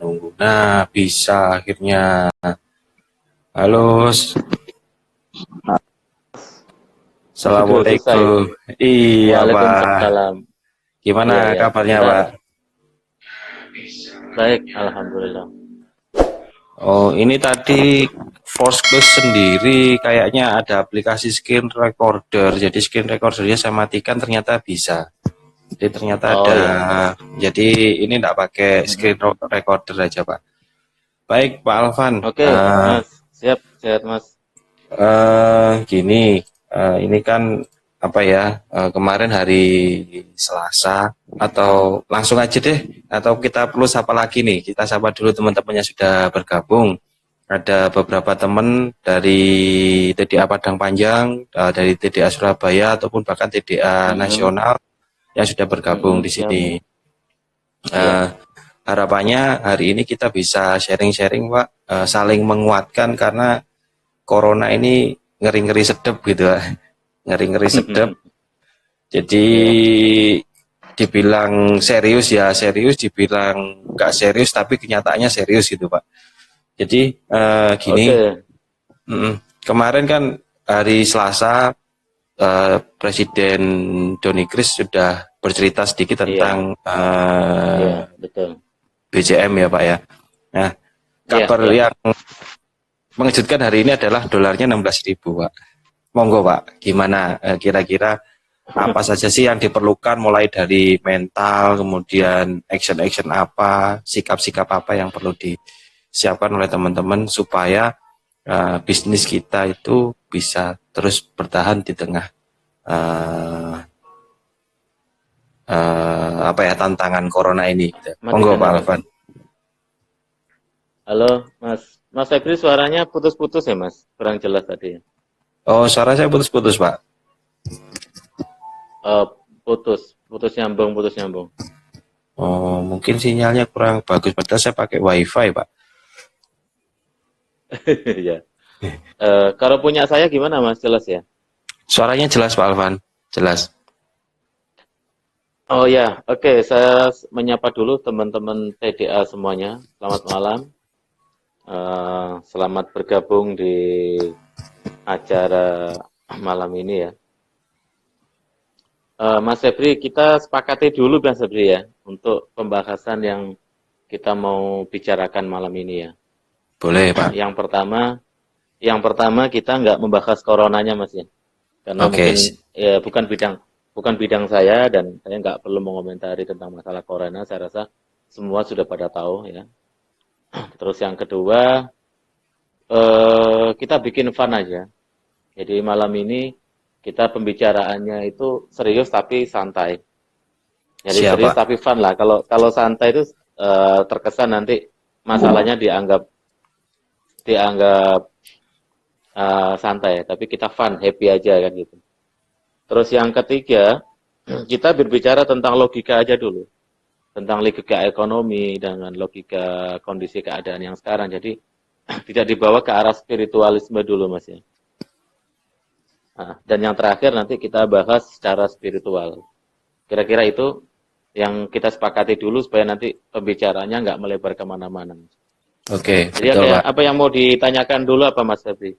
Nunggu. Nah, bisa akhirnya. Halo, Sudah selesai. Assalamualaikum. Iya, Pak. Waalaikumsalam. Gimana Iya, ya. kabarnya, Kita Pak? baik, alhamdulillah. Oh, ini tadi Force Close sendiri kayaknya ada aplikasi screen recorder. Jadi screen recordernya saya matikan ternyata bisa. Jadi ternyata Oh ada. ya. Jadi ini enggak pakai screen recorder aja, Pak. Baik, Pak Alvan. Oke, Mas. Siap, sehat, Mas. Gini, ini kan apa ya? Kemarin hari Selasa atau langsung aja deh, atau kita perlu sapa lagi nih? Kita sapa dulu teman-teman yang sudah bergabung. Ada beberapa teman dari TDA Padang Panjang, dari TDA Surabaya ataupun bahkan TDA Mm-mm. Nasional yang sudah bergabung di Siap. sini. Iya. Eh, Harapannya hari ini kita bisa sharing-sharing, Pak, saling menguatkan karena Corona ini ngeri-ngeri sedep gitu, Pak. Ngeri-ngeri sedep. Jadi Iya. dibilang serius ya serius, dibilang nggak serius tapi kenyataannya serius gitu, Pak. Jadi gini, Oke. kemarin kan hari Selasa Presiden Doni Kris sudah bercerita sedikit Iya. tentang Iya, betul. BCM ya, Pak ya. Nah, Iya, kabar iya. yang mengejutkan hari ini adalah dolarnya 16.000, Pak. Monggo, Pak, gimana kira-kira apa saja sih yang diperlukan mulai dari mental, kemudian action-action apa, sikap-sikap apa yang perlu disiapkan oleh teman-teman supaya bisnis kita itu bisa terus bertahan di tengah uh, apa ya tantangan corona ini. Gitu. Monggo, Matikan Pak aja. Alvan. Halo, Mas. Mas Febri, suaranya putus-putus ya, Mas? Kurang jelas tadi. Oh, suara saya putus-putus, Pak. Eh, putus. Putus nyambung, putus nyambung. Oh, mungkin sinyalnya kurang bagus. Padahal saya pakai WiFi, Pak. Ya. Kalau punya saya gimana, Mas? Jelas ya? Suaranya jelas, Pak Alvan. Jelas. Oh ya, oke. Saya menyapa dulu teman-teman TDA semuanya. Selamat malam. Selamat bergabung di acara malam ini ya. Mas Febri, kita sepakati dulu Mas Febri ya, untuk pembahasan yang kita mau bicarakan malam ini ya. Boleh, Pak. Yang pertama kita nggak membahas coronanya Mas ya, karena Oke. mungkin ya bukan bidang saya dan saya nggak perlu mengomentari tentang masalah corona. Saya rasa semua sudah pada tahu ya. Terus yang kedua, kita bikin fun aja. Jadi malam ini kita pembicaraannya itu serius tapi santai. Jadi serius Siapa? tapi fun lah. Kalau santai itu terkesan nanti masalahnya dianggap santai, tapi kita fun, happy aja kan gitu. Terus yang ketiga, kita berbicara tentang logika aja dulu, tentang logika ekonomi dengan logika kondisi keadaan yang sekarang. Jadi tidak dibawa ke arah spiritualisme dulu Mas ya. Dan yang terakhir nanti kita bahas secara spiritual. Kira-kira itu yang kita sepakati dulu supaya nanti pembicaranya nggak melebar kemana-mana. Oke, Jadi betul, Pak. apa yang mau ditanyakan dulu apa Mas Febri?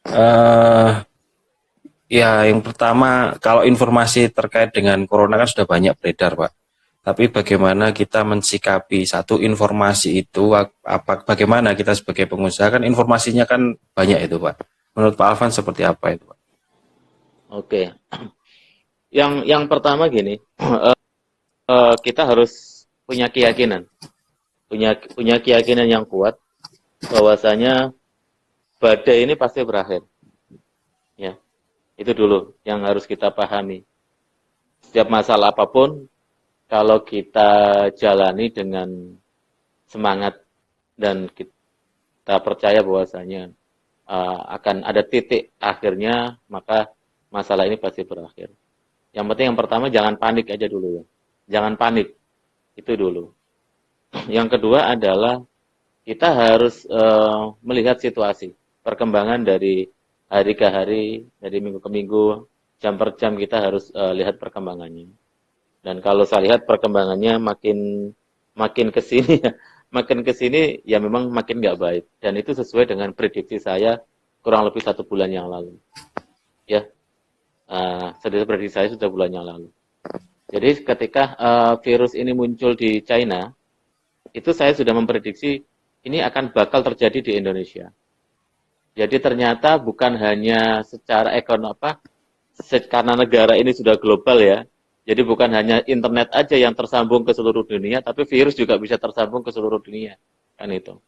Eh Ya, yang pertama, kalau informasi terkait dengan corona kan sudah banyak beredar, Pak. Tapi bagaimana kita mensikapi satu informasi itu, bagaimana kita sebagai pengusaha kan informasinya kan banyak itu, Pak. Menurut Pak Alvan seperti apa itu, Pak? Oke. Yang pertama gini, kita harus punya keyakinan, punya keyakinan yang kuat bahwasanya badai ini pasti berakhir. Ya, itu dulu yang harus kita pahami. Setiap masalah apapun, kalau kita jalani dengan semangat dan kita percaya bahwasanya akan ada titik akhirnya, maka masalah ini pasti berakhir. Yang penting yang pertama jangan panik aja dulu ya. Jangan panik, itu dulu. Yang kedua adalah kita harus melihat situasi, perkembangan dari hari ke hari, dari minggu ke minggu. jam per jam kita harus lihat perkembangannya. Dan kalau saya lihat perkembangannya makin ke sini makin ke sini ya memang makin nggak baik. Dan itu sesuai dengan prediksi saya kurang lebih 1 bulan yang lalu. Ya, sedikit prediksi saya sudah bulan yang lalu. Jadi ketika virus ini muncul di China, itu saya sudah memprediksi ini akan bakal terjadi di Indonesia. Jadi ternyata bukan hanya secara ekonomi karena negara ini sudah global ya. Jadi bukan hanya internet aja yang tersambung ke seluruh dunia, tapi virus juga bisa tersambung ke seluruh dunia, kan itu.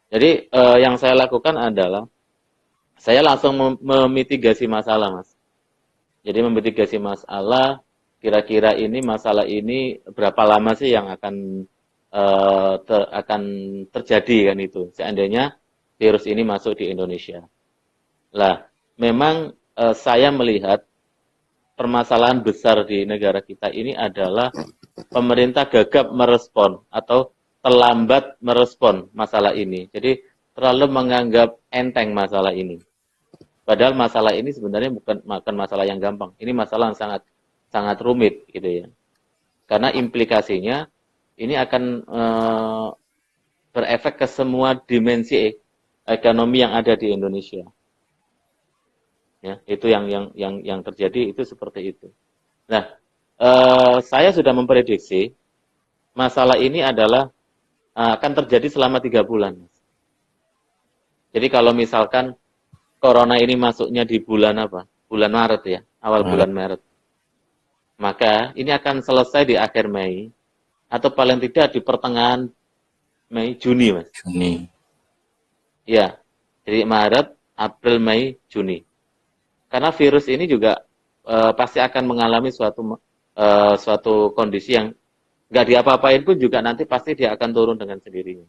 Jadi yang saya lakukan adalah saya langsung memitigasi masalah, Mas. Jadi memitigasi masalah, kira-kira ini masalah ini berapa lama sih yang akan terjadi kan itu. Seandainya virus ini masuk di Indonesia. Lah, memang saya melihat permasalahan besar di negara kita ini adalah pemerintah gagap merespon atau terlambat merespon masalah ini. Jadi terlalu menganggap enteng masalah ini. Padahal masalah ini sebenarnya bukan masalah yang gampang. Ini masalah yang sangat rumit gitu ya. Karena implikasinya ini akan berefek ke semua dimensi ekonomi yang ada di Indonesia. Ya, itu yang terjadi itu seperti itu. Nah, saya sudah memprediksi masalah ini adalah akan terjadi selama 3 bulan. Jadi kalau misalkan corona ini masuknya di bulan apa? Bulan Maret ya, awal bulan Maret. Maka ini akan selesai di akhir Mei atau paling tidak di pertengahan Mei, Juni, Mas. Juni. Ya, jadi Maret, April, Mei, Juni. Karena virus ini juga pasti akan mengalami suatu kondisi yang nggak diapa-apain pun juga nanti pasti dia akan turun dengan sendirinya.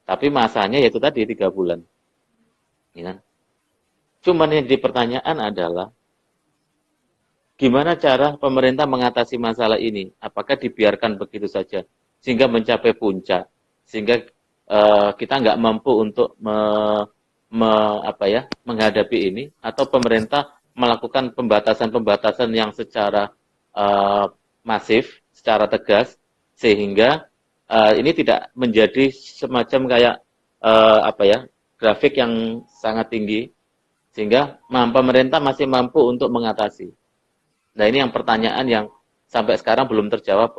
Tapi masanya yaitu tadi 3 bulan. Ya. Cuman yang jadi pertanyaan adalah gimana cara pemerintah mengatasi masalah ini? Apakah dibiarkan begitu saja sehingga mencapai puncak, sehingga kita nggak mampu untuk menghadapi ini, atau pemerintah melakukan pembatasan-pembatasan yang secara masif, secara tegas, sehingga ini tidak menjadi semacam kayak grafik yang sangat tinggi, sehingga pemerintah masih mampu untuk mengatasi. Nah ini yang pertanyaan yang sampai sekarang belum terjawab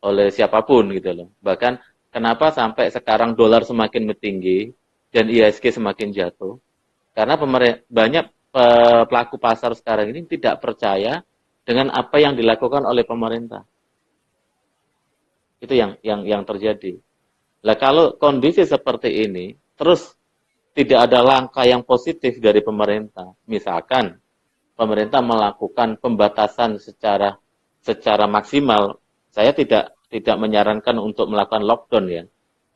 oleh siapapun gitu loh. Bahkan kenapa sampai sekarang dolar semakin tinggi dan IHSG semakin jatuh? Karena banyak pelaku pasar sekarang ini tidak percaya dengan apa yang dilakukan oleh pemerintah. Itu yang terjadi. Nah, kalau kondisi seperti ini, terus tidak ada langkah yang positif dari pemerintah. Misalkan pemerintah melakukan pembatasan secara maksimal, saya tidak menyarankan untuk melakukan lockdown ya.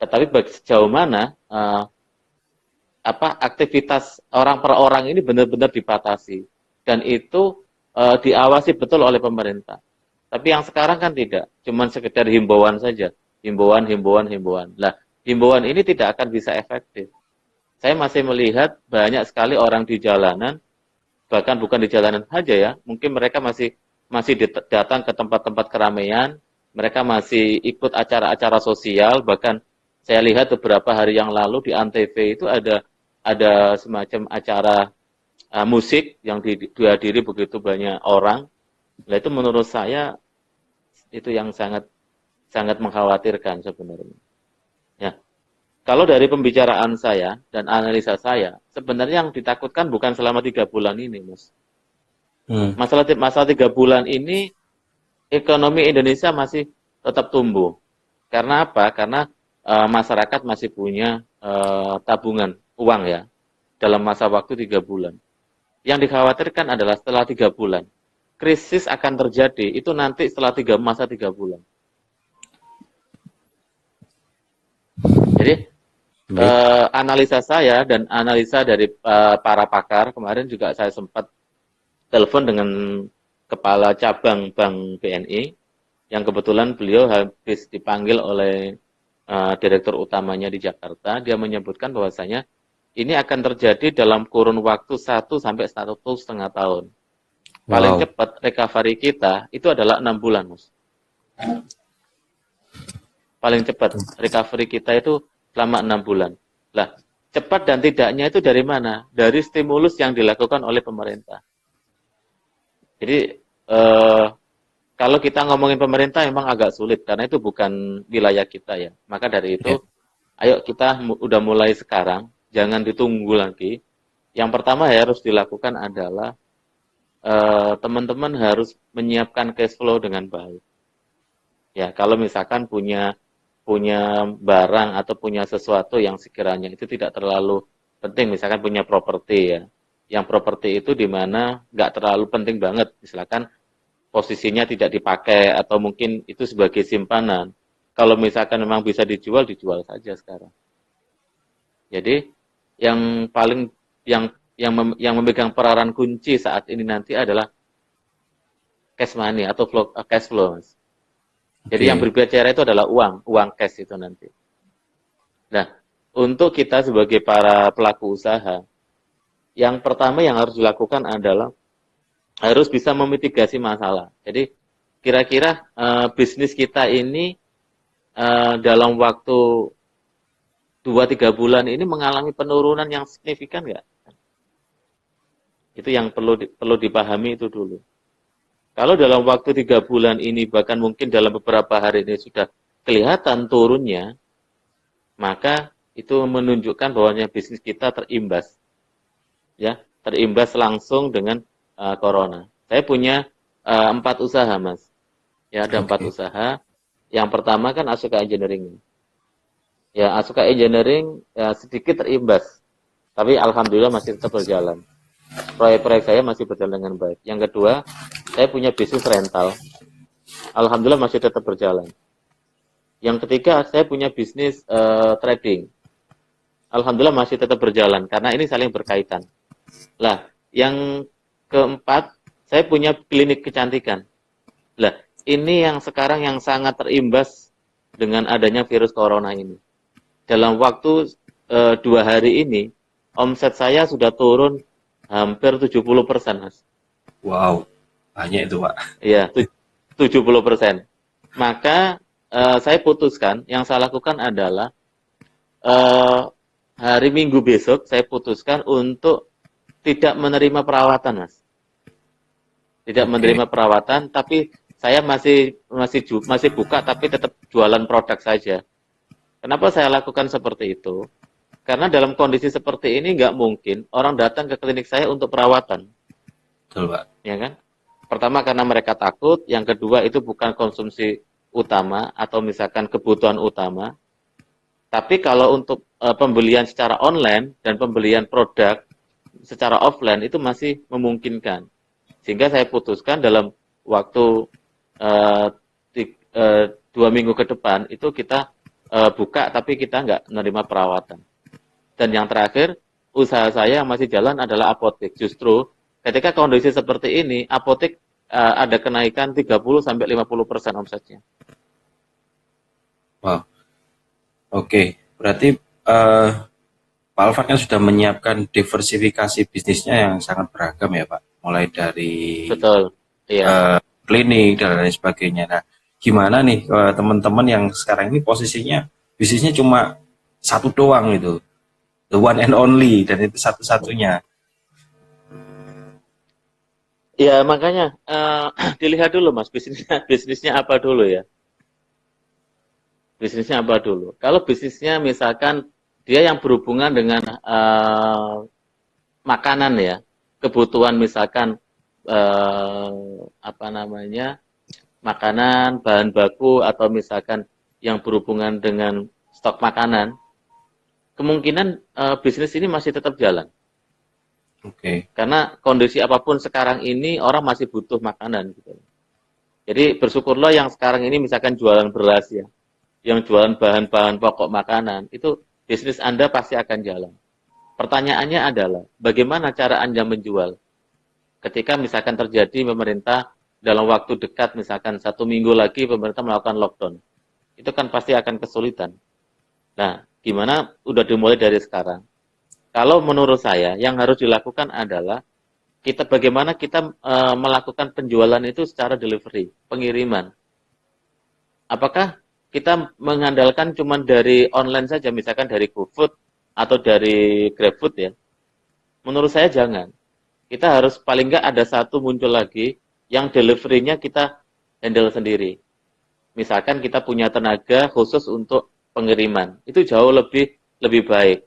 Tetapi sejauh mana aktivitas orang per orang ini benar-benar dibatasi dan itu diawasi betul oleh pemerintah. Tapi yang sekarang kan tidak, cuman sekedar himbauan saja, himbauan. Lah, himbauan ini tidak akan bisa efektif. Saya masih melihat banyak sekali orang di jalanan, bahkan bukan di jalanan saja ya, mungkin mereka masih datang ke tempat-tempat keramaian, mereka masih ikut acara-acara sosial, bahkan saya lihat beberapa hari yang lalu di Antv itu ada semacam acara musik yang dihadiri begitu banyak orang. Nah itu menurut saya itu yang sangat mengkhawatirkan sebenarnya. Ya. Kalau dari pembicaraan saya dan analisa saya, sebenarnya yang ditakutkan bukan selama 3 bulan ini, Mas. Masalah 3 bulan ini ekonomi Indonesia masih tetap tumbuh. Karena apa? Karena masyarakat masih punya tabungan uang ya dalam masa waktu 3 bulan. Yang dikhawatirkan adalah setelah 3 bulan krisis akan terjadi itu nanti setelah masa 3 bulan. Jadi analisa saya dan analisa dari para pakar, kemarin juga saya sempat telepon dengan kepala cabang Bank BNI yang kebetulan beliau habis dipanggil oleh direktur utamanya di Jakarta. Dia menyebutkan bahwasanya ini akan terjadi dalam kurun waktu 1 sampai 1,5 tahun. Paling Wow. cepat recovery kita itu adalah 6 bulan, Mas. Paling cepat recovery kita itu selama 6 bulan. Lah, cepat dan tidaknya itu dari mana? Dari stimulus yang dilakukan oleh pemerintah. Jadi kalau kita ngomongin pemerintah memang agak sulit karena itu bukan wilayah kita ya. Maka dari Ya. itu, ayo kita udah mulai sekarang, jangan ditunggu lagi. Yang pertama yang harus dilakukan adalah teman-teman harus menyiapkan cash flow dengan baik. Ya, kalau misalkan punya barang atau punya sesuatu yang sekiranya itu tidak terlalu penting, misalkan punya properti ya. Yang properti itu di mana nggak terlalu penting banget, misalkan posisinya tidak dipakai atau mungkin itu sebagai simpanan. Kalau misalkan memang bisa dijual, dijual saja sekarang. Jadi yang paling yang memegang peranan kunci saat ini nanti adalah cash money atau cash flow, Mas. Jadi yang Oke. berbicara itu adalah uang cash itu nanti. Nah, untuk kita sebagai para pelaku usaha, yang pertama yang harus dilakukan adalah harus bisa memitigasi masalah. Jadi kira-kira bisnis kita ini dalam waktu 2-3 bulan ini mengalami penurunan yang signifikan nggak? Itu yang perlu dipahami itu dulu. Kalau dalam waktu 3 bulan ini, bahkan mungkin dalam beberapa hari ini sudah kelihatan turunnya, maka itu menunjukkan bahwanya bisnis kita terimbas. Ya, terimbas langsung dengan corona. Saya punya 4 usaha, Mas. Ya, ada 4 Oke. usaha. Yang pertama kan Asuka Engineering. Ya, Asuka Engineering ya, sedikit terimbas. Tapi alhamdulillah masih tetap berjalan. Proyek-proyek saya masih berjalan dengan baik. Yang kedua, saya punya bisnis rental. Alhamdulillah masih tetap berjalan. Yang ketiga, saya punya bisnis trading. Alhamdulillah masih tetap berjalan karena ini saling berkaitan. Lah, yang keempat, saya punya klinik kecantikan. Lah, ini yang sekarang yang sangat terimbas dengan adanya virus corona ini. Dalam waktu 2 hari ini, omset saya sudah turun hampir 70%, Mas. Wow. Banyak itu, Pak. Iya, 70%. Maka saya putuskan, yang saya lakukan adalah hari Minggu besok saya putuskan untuk tidak menerima perawatan, Mas. Tidak Oke. menerima perawatan, tapi saya masih buka tapi tetap jualan produk saja. Kenapa saya lakukan seperti itu? Karena dalam kondisi seperti ini nggak mungkin orang datang ke klinik saya untuk perawatan, Betul, Pak. ya kan? Pertama karena mereka takut, yang kedua itu bukan konsumsi utama atau misalkan kebutuhan utama. Tapi kalau untuk pembelian secara online dan pembelian produk secara offline itu masih memungkinkan. Sehingga saya putuskan dalam waktu 2 minggu ke depan itu kita buka tapi kita nggak menerima perawatan. Dan yang terakhir, usaha saya yang masih jalan adalah apotek. Justru ketika kondisi seperti ini, apotek ada kenaikan 30-50% omsetnya. Wow. Oke. Berarti Pak Alvan kan sudah menyiapkan diversifikasi bisnisnya yang sangat beragam ya, Pak. Mulai dari Betul. Iya. klinik dan lain sebagainya. Nah, gimana nih teman-teman yang sekarang ini posisinya bisnisnya cuma satu doang itu, the one and only, dan itu satu-satunya. Ya, makanya dilihat dulu, Mas, bisnisnya apa dulu ya? Bisnisnya apa dulu? Kalau bisnisnya misalkan dia yang berhubungan dengan makanan ya, kebutuhan misalkan apa namanya, makanan, bahan baku atau misalkan yang berhubungan dengan stok makanan, kemungkinan bisnis ini masih tetap jalan. Oke. Karena kondisi apapun sekarang ini orang masih butuh makanan gitu. Jadi bersyukurlah yang sekarang ini misalkan jualan beras ya, yang jualan bahan-bahan pokok makanan, itu bisnis Anda pasti akan jalan. Pertanyaannya adalah, bagaimana cara Anda menjual? Ketika misalkan terjadi pemerintah dalam waktu dekat, misalkan 1 minggu lagi pemerintah melakukan lockdown, itu kan pasti akan kesulitan. Nah, gimana? Udah dimulai dari sekarang. Kalau menurut saya, yang harus dilakukan adalah bagaimana kita melakukan penjualan itu secara delivery, pengiriman. Apakah kita mengandalkan cuma dari online saja, misalkan dari GoFood atau dari GrabFood ya? Menurut saya jangan. Kita harus paling nggak ada satu muncul lagi yang delivery-nya kita handle sendiri. Misalkan kita punya tenaga khusus untuk pengiriman, itu jauh lebih baik,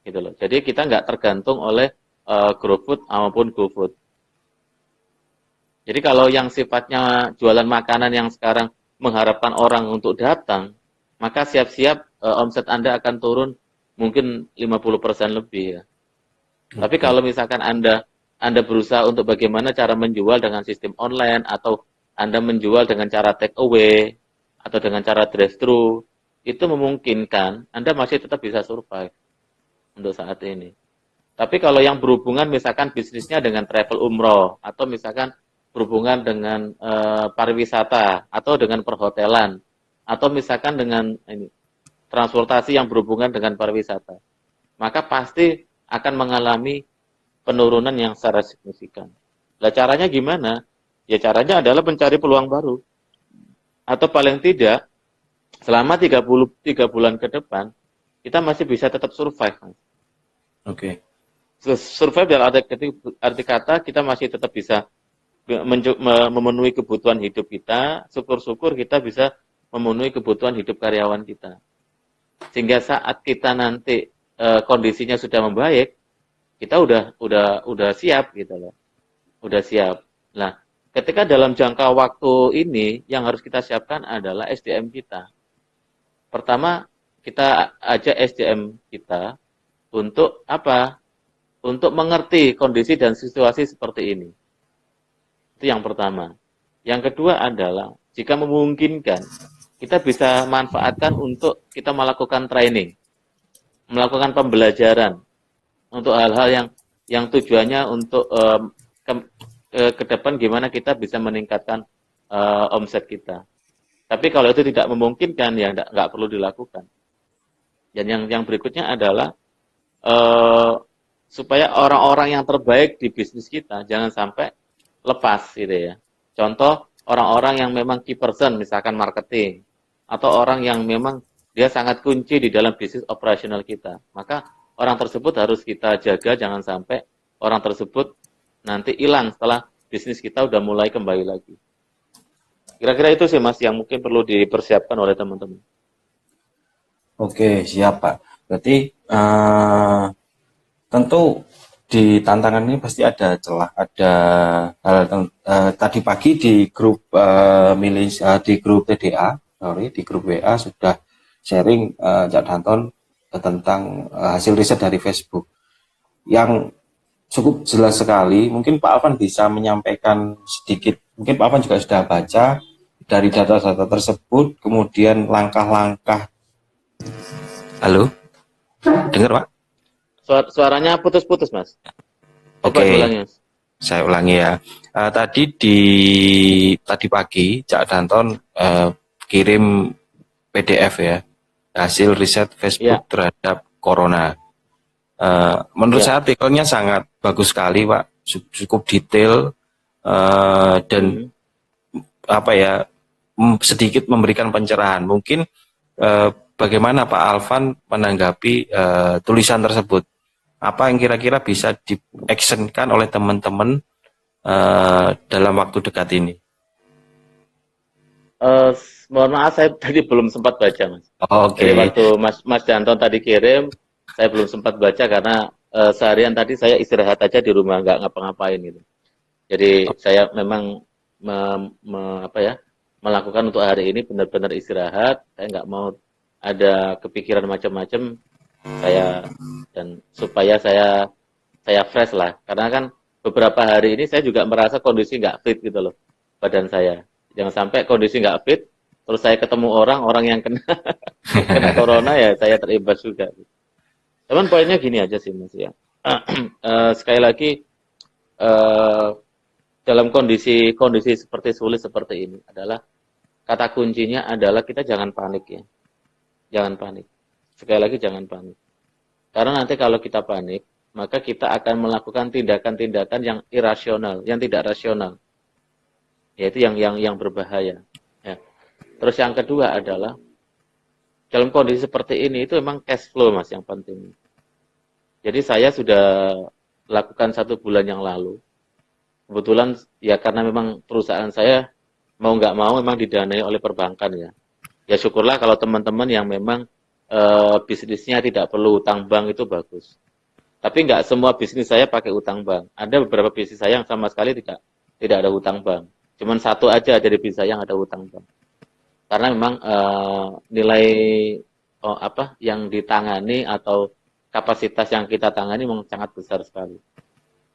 gitu loh. Jadi kita nggak tergantung oleh GrowFood maupun GoFood. Jadi kalau yang sifatnya jualan makanan yang sekarang mengharapkan orang untuk datang, maka siap-siap omset Anda akan turun mungkin 50% lebih ya. Tapi kalau misalkan Anda berusaha untuk bagaimana cara menjual dengan sistem online atau Anda menjual dengan cara take away atau dengan cara drive-thru, itu memungkinkan Anda masih tetap bisa survive untuk saat ini. Tapi kalau yang berhubungan misalkan bisnisnya dengan travel umroh atau misalkan berhubungan dengan pariwisata atau dengan perhotelan atau misalkan dengan transportasi yang berhubungan dengan pariwisata, maka pasti akan mengalami penurunan yang secara signifikan. Nah, caranya gimana? Ya caranya adalah mencari peluang baru. Atau paling tidak selama 3 bulan ke depan kita masih bisa tetap survive. Oke. Survive dalam arti kata kita masih tetap bisa memenuhi kebutuhan hidup kita, syukur-syukur kita bisa memenuhi kebutuhan hidup karyawan kita. Sehingga saat kita nanti kondisinya sudah membaik, kita udah siap gitu loh. Udah siap. Nah, ketika dalam jangka waktu ini yang harus kita siapkan adalah SDM kita. Pertama, kita ajak SDM kita untuk apa? Untuk mengerti kondisi dan situasi seperti ini. Itu yang pertama. Yang kedua adalah, jika memungkinkan, kita bisa manfaatkan untuk kita melakukan training, melakukan pembelajaran, untuk hal-hal yang tujuannya untuk ke depan gimana kita bisa meningkatkan omset kita. Tapi kalau itu tidak memungkinkan, ya nggak perlu dilakukan. Dan yang berikutnya adalah supaya orang-orang yang terbaik di bisnis kita jangan sampai lepas gitu ya. Contoh orang-orang yang memang key person, misalkan marketing, atau orang yang memang dia sangat kunci di dalam bisnis operasional kita. Maka orang tersebut harus kita jaga, jangan sampai orang tersebut nanti hilang setelah bisnis kita udah mulai kembali lagi. Kira-kira itu sih Mas yang mungkin perlu dipersiapkan oleh teman-teman. Oke, siap Pak. Berarti tentu di tantangan ini pasti ada celah, ada hal tadi pagi di grup di grup TDA, di grup WA sudah sharing Cak Danton tentang hasil riset dari Facebook yang cukup jelas sekali. Mungkin Pak Alvan bisa menyampaikan sedikit, mungkin Pak Alvan juga sudah baca dari data-data tersebut, kemudian langkah-langkah. Halo, dengar Pak? Suaranya putus-putus Mas. Oke, Ulangi, Mas. saya ulangi ya. Tadi pagi Cak Danton kirim PDF ya, hasil riset Facebook terhadap corona. Menurut saya artikelnya sangat bagus sekali Pak, cukup detail dan apa ya, sedikit memberikan pencerahan. Mungkin bagaimana Pak Alvan menanggapi tulisan tersebut? Apa yang kira-kira bisa di-actionkan oleh teman-teman dalam waktu dekat ini? Mohon maaf, saya tadi belum sempat baca, Mas. Oke. Jadi waktu Mas Danton tadi kirim, saya belum sempat baca karena seharian tadi saya istirahat aja di rumah, nggak ngapa-ngapain gitu. Jadi saya memang melakukan untuk hari ini benar-benar istirahat. Saya nggak mau ada kepikiran macam-macam. Dan supaya saya fresh lah, karena kan beberapa hari ini saya juga merasa kondisi nggak fit gitu loh badan saya. Jangan sampai kondisi nggak fit terus saya ketemu orang yang kena corona, ya saya terimbas juga. Cuman poinnya gini aja sih Mas ya. Sekali lagi dalam kondisi seperti sulit seperti ini adalah kata kuncinya adalah kita jangan panik ya. Jangan panik. Sekali lagi jangan panik. Karena nanti kalau kita panik, maka kita akan melakukan tindakan-tindakan yang irasional, yang tidak rasional, yaitu yang berbahaya. Ya. Terus yang kedua adalah dalam kondisi seperti ini itu memang cash flow Mas yang penting. Jadi saya sudah lakukan 1 bulan yang lalu. Kebetulan ya karena memang perusahaan saya mau nggak mau memang didanai oleh perbankan ya. Ya syukurlah kalau teman-teman yang memang bisnisnya tidak perlu utang bank itu bagus. Tapi nggak semua bisnis saya pakai utang bank. Ada beberapa bisnis saya yang sama sekali tidak ada utang bank. Cuman satu aja dari bisnis saya yang ada utang bank. Karena memang nilai yang ditangani atau kapasitas yang kita tangani memang sangat besar sekali.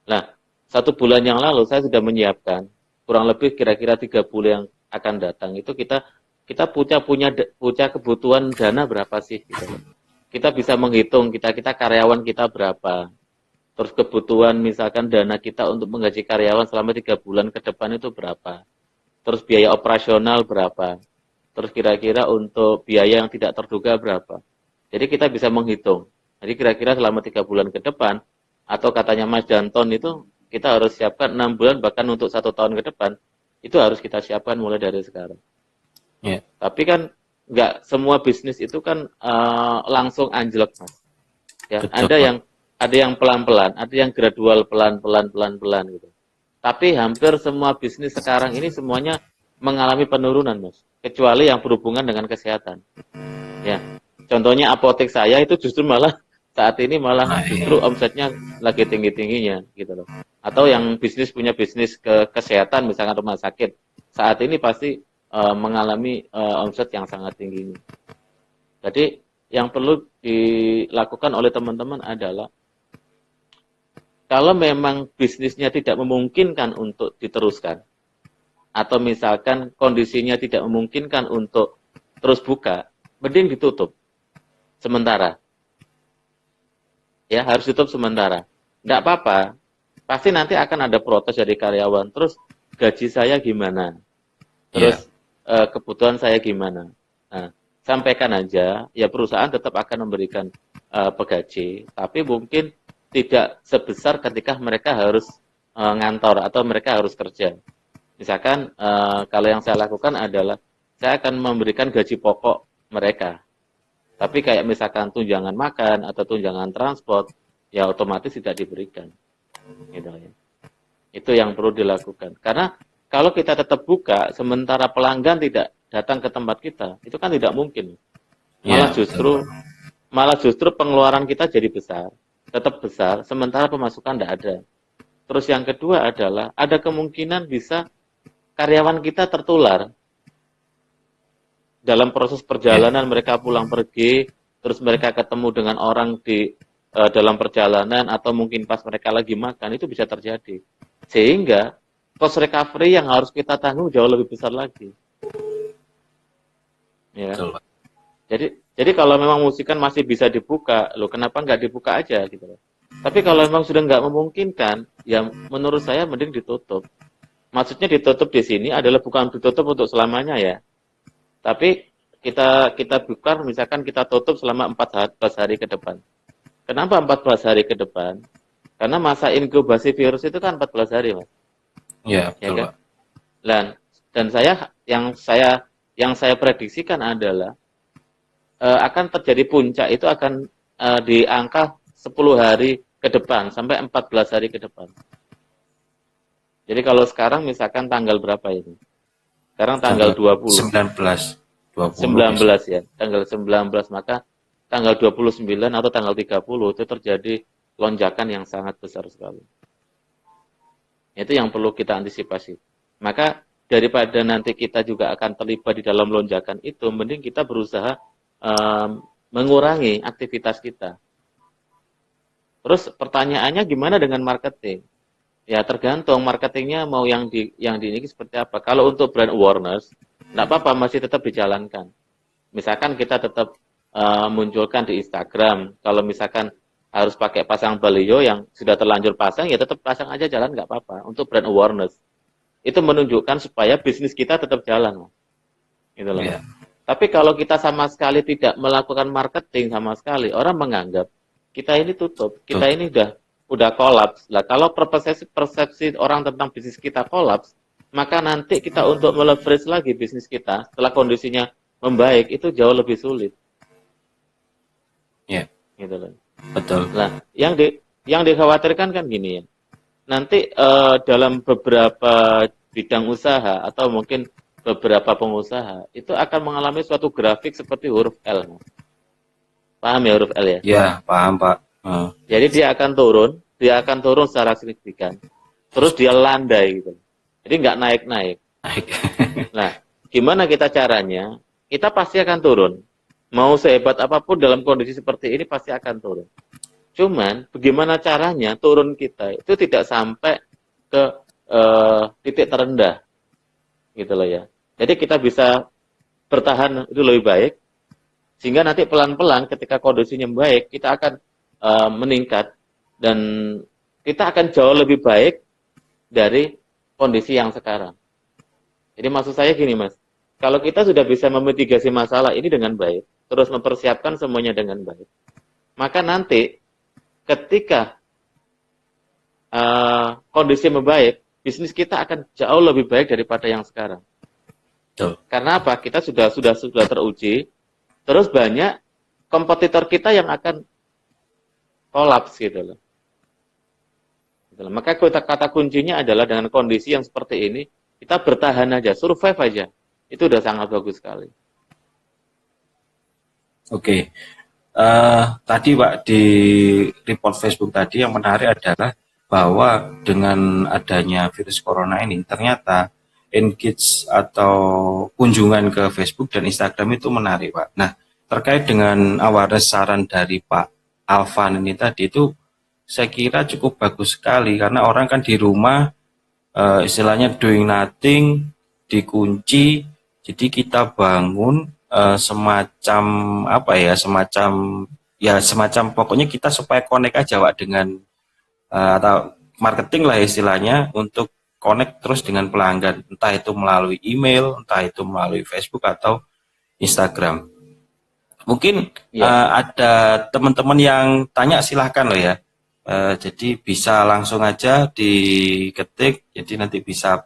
Nah, 1 bulan yang lalu saya sudah menyiapkan kurang lebih kira-kira 3 bulan yang akan datang itu kita punya kebutuhan dana berapa sih gitu. Kita bisa menghitung kita karyawan kita berapa. Terus kebutuhan misalkan dana kita untuk menggaji karyawan selama 3 bulan ke depan itu berapa. Terus biaya operasional berapa. Terus kira-kira untuk biaya yang tidak terduga berapa. Jadi kita bisa menghitung. Jadi kira-kira selama 3 bulan ke depan, atau katanya Mas Janton itu, kita harus siapkan 6 bulan, bahkan untuk 1 tahun ke depan, itu harus kita siapkan mulai dari sekarang. Yeah. Tapi kan nggak semua bisnis itu kan langsung anjlok Mas. Ya, Betul, ada yang pelan-pelan, ada yang gradual pelan-pelan gitu. Tapi hampir semua bisnis sekarang ini semuanya mengalami penurunan Mas. Kecuali yang berhubungan dengan kesehatan. Ya. Contohnya apotek saya itu justru malah saat ini justru omsetnya lagi tinggi-tingginya gitu loh. Atau yang punya bisnis kesehatan misalkan rumah sakit, saat ini pasti mengalami omset yang sangat tinggi. Jadi yang perlu dilakukan oleh teman-teman adalah kalau memang bisnisnya tidak memungkinkan untuk diteruskan, atau misalkan kondisinya tidak memungkinkan untuk terus buka, mending ditutup sementara. Ya, harus tutup sementara. Enggak apa-apa. Pasti nanti akan ada protes dari karyawan. Terus gaji saya gimana? Terus kebutuhan saya gimana? Nah, sampaikan aja, ya perusahaan tetap akan memberikan pegaji, tapi mungkin tidak sebesar ketika mereka harus ngantor atau mereka harus kerja. Misalkan kalau yang saya lakukan adalah saya akan memberikan gaji pokok mereka. Tapi kayak misalkan tunjangan makan atau tunjangan transport, ya otomatis tidak diberikan. Gitu ya. Itu yang perlu dilakukan. Karena kalau kita tetap buka, sementara pelanggan tidak datang ke tempat kita, itu kan tidak mungkin. Malah justru pengeluaran kita jadi besar, tetap besar, sementara pemasukan tidak ada. Terus yang kedua adalah ada kemungkinan bisa karyawan kita tertular. Dalam proses perjalanan mereka pulang pergi, terus mereka ketemu dengan orang di dalam perjalanan atau mungkin pas mereka lagi makan, itu bisa terjadi. Sehingga cost recovery yang harus kita tanggung jauh lebih besar lagi. Ya. Jadi kalau memang musikan masih bisa dibuka, loh kenapa nggak dibuka aja gitu. Tapi kalau memang sudah nggak memungkinkan, ya menurut saya mending ditutup. Maksudnya ditutup di sini adalah bukan ditutup untuk selamanya ya. Tapi kita buka, misalkan kita tutup selama 14 hari ke depan. Kenapa 14 hari ke depan? Karena masa inkubasi virus itu kan 14 hari, Mas. Iya, betul, ya kan? Dan yang saya prediksikan adalah akan terjadi puncak itu akan di angka 10 hari ke depan sampai 14 hari ke depan. Jadi kalau sekarang misalkan tanggal berapa ini? Sekarang tanggal 20. 19 ya. Tanggal 19, maka tanggal 29 atau tanggal 30 itu terjadi lonjakan yang sangat besar sekali. Itu yang perlu kita antisipasi. Maka daripada nanti kita juga akan terlibat di dalam lonjakan itu, mending kita berusaha mengurangi aktivitas kita. Terus pertanyaannya gimana dengan marketing? Ya tergantung marketingnya mau yang di ini seperti apa. Kalau untuk brand awareness, enggak apa-apa, masih tetap dijalankan. Misalkan kita tetap munculkan di Instagram. Kalau misalkan harus pakai pasang baliho yang sudah terlanjur pasang, ya tetap pasang aja, jalan nggak apa-apa. Untuk brand awareness, itu menunjukkan supaya bisnis kita tetap jalan, gitu loh. Yeah. Tapi kalau kita sama sekali tidak melakukan marketing sama sekali, orang menganggap kita ini tutup, kita ini udah kolaps. Lah kalau persepsi orang tentang bisnis kita kolaps, maka nanti kita untuk meleverage lagi bisnis kita setelah kondisinya membaik itu jauh lebih sulit. Ya, Gitu loh. betul. Nah, yang dikhawatirkan kan gini ya. Nanti dalam beberapa bidang usaha atau mungkin beberapa pengusaha itu akan mengalami suatu grafik seperti huruf L. Paham ya huruf L ya? Ya, paham, Pak. Jadi dia akan turun secara signifikan. Terus dia landai gitu. Jadi nggak naik-naik. Baik. Nah, gimana kita caranya? Kita pasti akan turun. Mau sehebat apapun dalam kondisi seperti ini pasti akan turun. Cuman bagaimana caranya turun kita itu tidak sampai ke titik terendah, gitu loh ya. Jadi kita bisa bertahan itu lebih baik, sehingga nanti pelan-pelan ketika kondisinya baik kita akan meningkat dan kita akan jauh lebih baik dari kondisi yang sekarang. Jadi maksud saya gini Mas, kalau kita sudah bisa memitigasi masalah ini dengan baik, terus mempersiapkan semuanya dengan baik, maka nanti ketika kondisi membaik, bisnis kita akan jauh lebih baik daripada yang sekarang. Betul. Karena apa? Kita sudah teruji, terus banyak kompetitor kita yang akan kolaps gitu loh. Maka kata kuncinya adalah dengan kondisi yang seperti ini, kita bertahan aja, survive aja. Itu udah sangat bagus sekali. Oke. Tadi Pak di report Facebook tadi yang menarik adalah bahwa dengan adanya virus corona ini ternyata engage atau kunjungan ke Facebook dan Instagram itu menarik Pak. Nah terkait dengan awareness saran dari Pak Alvan ini tadi itu saya kira cukup bagus sekali karena orang kan di rumah istilahnya doing nothing, dikunci, jadi kita bangun semacam apa ya, semacam pokoknya kita supaya connect aja Pak dengan atau marketing lah istilahnya untuk connect terus dengan pelanggan, entah itu melalui email, entah itu melalui Facebook atau Instagram. Mungkin ada teman-teman yang tanya silahkan loh ya. Jadi bisa langsung aja diketik, jadi nanti bisa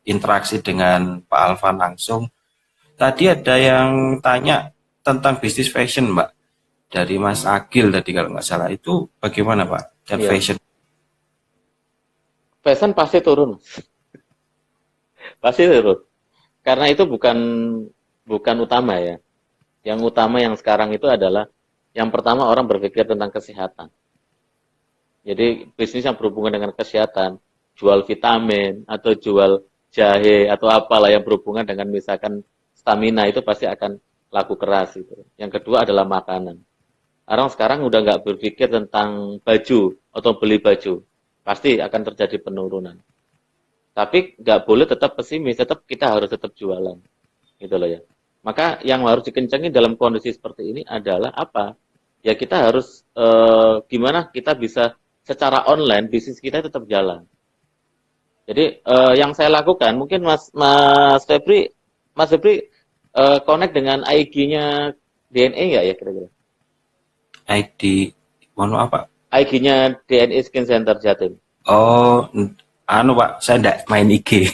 interaksi dengan Pak Alvan langsung. Tadi ada yang tanya tentang bisnis fashion, Mbak, dari Mas Agil tadi kalau nggak salah. Itu bagaimana, Pak? Dan fashion? Fashion pasti turun. Pasti turun. Karena itu bukan utama ya. Yang utama yang sekarang itu adalah yang pertama orang berpikir tentang kesehatan. Jadi bisnis yang berhubungan dengan kesehatan, jual vitamin atau jual jahe atau apalah yang berhubungan dengan misalkan stamina itu pasti akan laku keras itu. Yang kedua adalah makanan. Orang sekarang udah nggak berpikir tentang baju atau beli baju, pasti akan terjadi penurunan. Tapi nggak boleh tetap pesimis, kita harus tetap jualan, gitu loh ya. Maka yang harus dikencangin dalam kondisi seperti ini adalah apa? Ya kita harus gimana kita bisa secara online bisnis kita tetap jalan. Jadi yang saya lakukan mungkin Mas Febri connect dengan IG-nya DNA nggak ya kira-kira? ID, mohon apa? IG-nya DNA Skin Center Jatim. Oh, Pak, saya enggak main IG.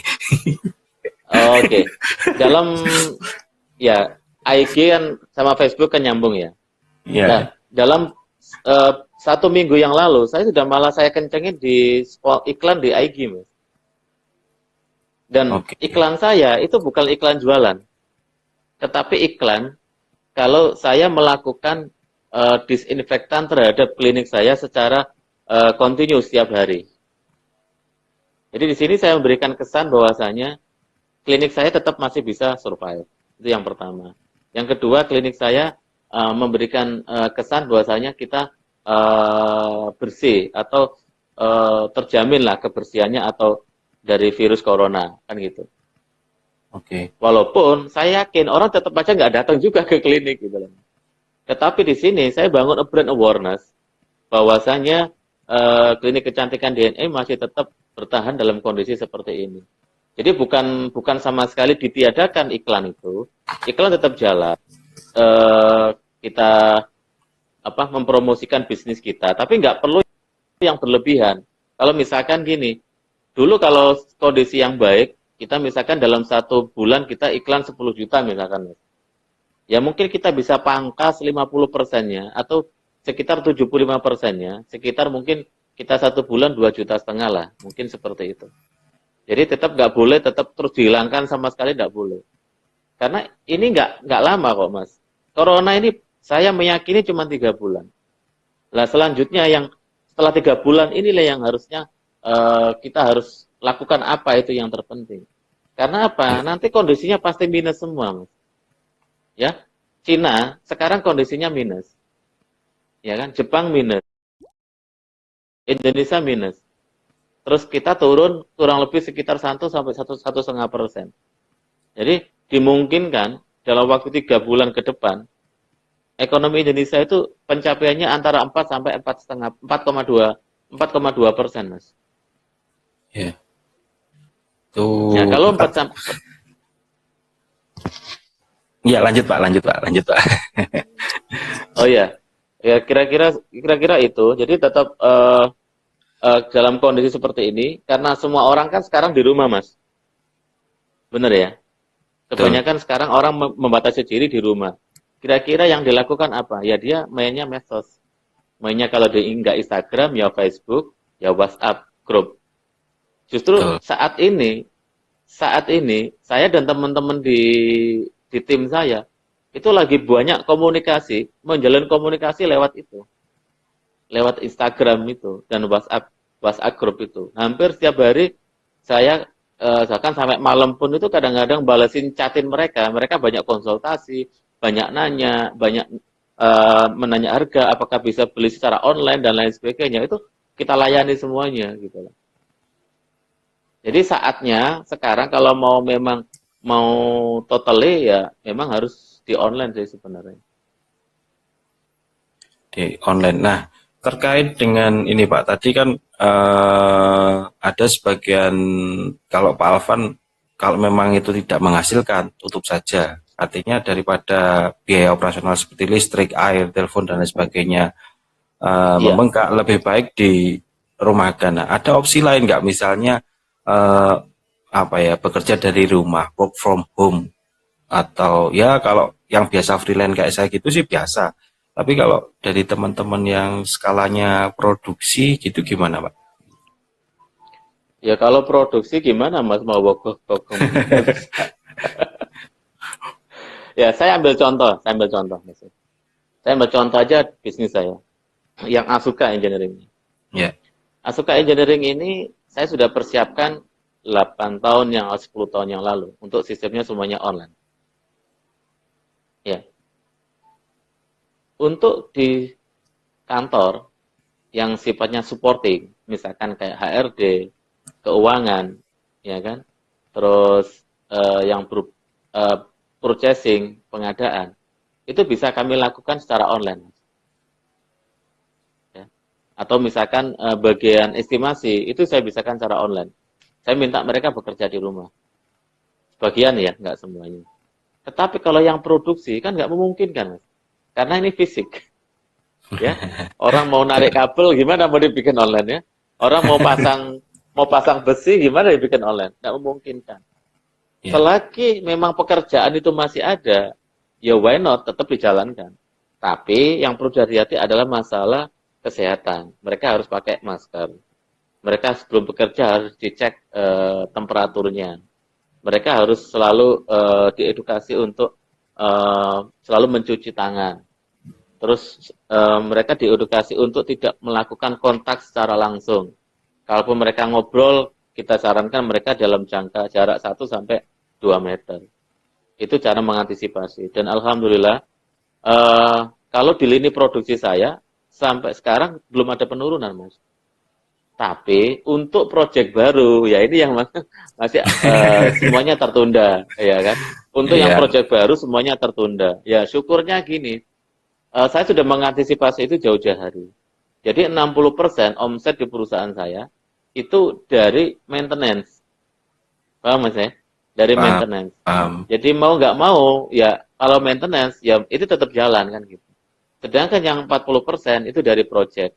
Oke. Dalam ya IG kan sama Facebook kan nyambung ya. Iya. Nah, dalam 1 minggu yang lalu saya kencengin di iklan di IG, Mas. Dan iklan saya itu bukan iklan jualan, tetapi iklan kalau saya melakukan disinfektan terhadap klinik saya secara kontinu setiap hari. Jadi di sini saya memberikan kesan bahwasanya klinik saya tetap masih bisa survive. Itu yang pertama. Yang kedua, klinik saya memberikan kesan bahwasanya kita bersih atau terjaminlah kebersihannya atau dari virus corona, kan gitu. Oke. Walaupun saya yakin orang tetap aja nggak datang juga ke klinik gitu loh. Tetapi di sini saya bangun brand awareness bahwasanya klinik kecantikan DNA masih tetap bertahan dalam kondisi seperti ini. Jadi bukan sama sekali ditiadakan iklan itu, iklan tetap jalan. Kita mempromosikan bisnis kita, tapi nggak perlu yang berlebihan. Kalau misalkan gini, dulu kalau kondisi yang baik, kita misalkan dalam 1 bulan kita iklan 10 juta misalkan. Ya mungkin kita bisa pangkas 50%-nya atau sekitar 75%-nya, sekitar mungkin kita 1 bulan 2,5 juta lah, mungkin seperti itu. Jadi tetap nggak boleh, tetap terus dihilangkan sama sekali nggak boleh. Karena ini nggak lama kok Mas. Corona ini saya meyakini cuma 3 bulan. Nah selanjutnya yang setelah 3 bulan inilah yang harusnya kita harus lakukan apa itu yang terpenting. Karena apa? Nanti kondisinya pasti minus semua Mas. Ya, Cina sekarang kondisinya minus. Ya kan? Jepang minus. Indonesia minus. Terus kita turun kurang lebih sekitar 1 sampai 1,5%. Jadi dimungkinkan dalam waktu 3 bulan ke depan ekonomi Indonesia itu pencapaiannya antara 4 sampai 4,2% Mas. Ya. Tuh. Ya, kalau 4 sampai Ya, lanjut Pak. oh ya. Ya kira-kira itu. Jadi tetap dalam kondisi seperti ini karena semua orang kan sekarang di rumah Mas. Benar ya? Kebanyakan sekarang orang membatasi diri di rumah. Kira-kira yang dilakukan apa? Ya dia mainnya medsos. Mainnya kalau dia nggak Instagram, ya Facebook, ya WhatsApp, grup. Justru saat ini saya dan teman-teman di tim saya itu lagi banyak komunikasi, menjalin komunikasi lewat itu. Lewat Instagram itu dan WhatsApp grup itu. Hampir setiap hari saya bahkan sampai malam pun itu kadang-kadang balesin chatin mereka banyak konsultasi, banyak nanya, banyak menanya harga, apakah bisa beli secara online dan lain sebagainya, itu kita layani semuanya gitu loh. Jadi saatnya sekarang kalau memang mau totally ya memang harus di online sih sebenarnya. Di online. Nah, terkait dengan ini Pak, tadi kan ada sebagian, kalau Pak Alvan, kalau memang itu tidak menghasilkan, tutup saja. Artinya daripada biaya operasional seperti listrik, air, telepon, dan lain sebagainya membengkak, lebih baik dirumahkan. Nah, ada opsi lain nggak? Misalnya bekerja dari rumah, work from home, atau ya kalau yang biasa freelance kayak saya gitu sih biasa. Tapi kalau dari teman-teman yang skalanya produksi gitu gimana Pak? Ya kalau produksi gimana Mas mau work from home? Ya saya ambil contoh. Saya ambil contoh aja bisnis saya yang Asuka Engineering. Ya. Asuka Engineering ini saya sudah persiapkan 8 tahun 10 tahun yang lalu untuk sistemnya semuanya online. Ya. Untuk di kantor yang sifatnya supporting, misalkan kayak HRD, keuangan, ya kan, terus yang purchasing, pengadaan, itu bisa kami lakukan secara online. Ya. Atau misalkan bagian estimasi, itu saya bisakan secara online. Saya minta mereka bekerja di rumah. Sebagian ya, nggak semuanya. Tetapi kalau yang produksi kan nggak memungkinkan, Mas. Karena ini fisik. Ya, orang mau narik kabel gimana mau dibikin online ya? Orang mau pasang besi gimana dibikin online? Nggak memungkinkan. Yeah. Selagi memang pekerjaan itu masih ada, ya why not tetap dijalankan. Tapi yang perlu dihati-hati adalah masalah kesehatan. Mereka harus pakai masker. Mereka sebelum bekerja harus dicek temperaturnya. Mereka harus selalu diedukasi untuk selalu mencuci tangan. Terus mereka diedukasi untuk tidak melakukan kontak secara langsung. Kalaupun mereka ngobrol, kita sarankan mereka dalam jangka jarak 1 sampai 2 meter. Itu cara mengantisipasi. Dan alhamdulillah, kalau di lini produksi saya, sampai sekarang belum ada penurunan, Mas. Tapi untuk proyek baru, ya ini yang masih semuanya tertunda, ya kan? Untuk yang proyek baru semuanya tertunda. Ya syukurnya gini, saya sudah mengantisipasi itu jauh-jauh hari. Jadi 60% omset di perusahaan saya itu dari maintenance. Paham Mas ya? Dari maintenance. Jadi mau nggak mau, ya kalau maintenance, ya itu tetap jalan kan gitu. Sedangkan yang 40% itu dari project.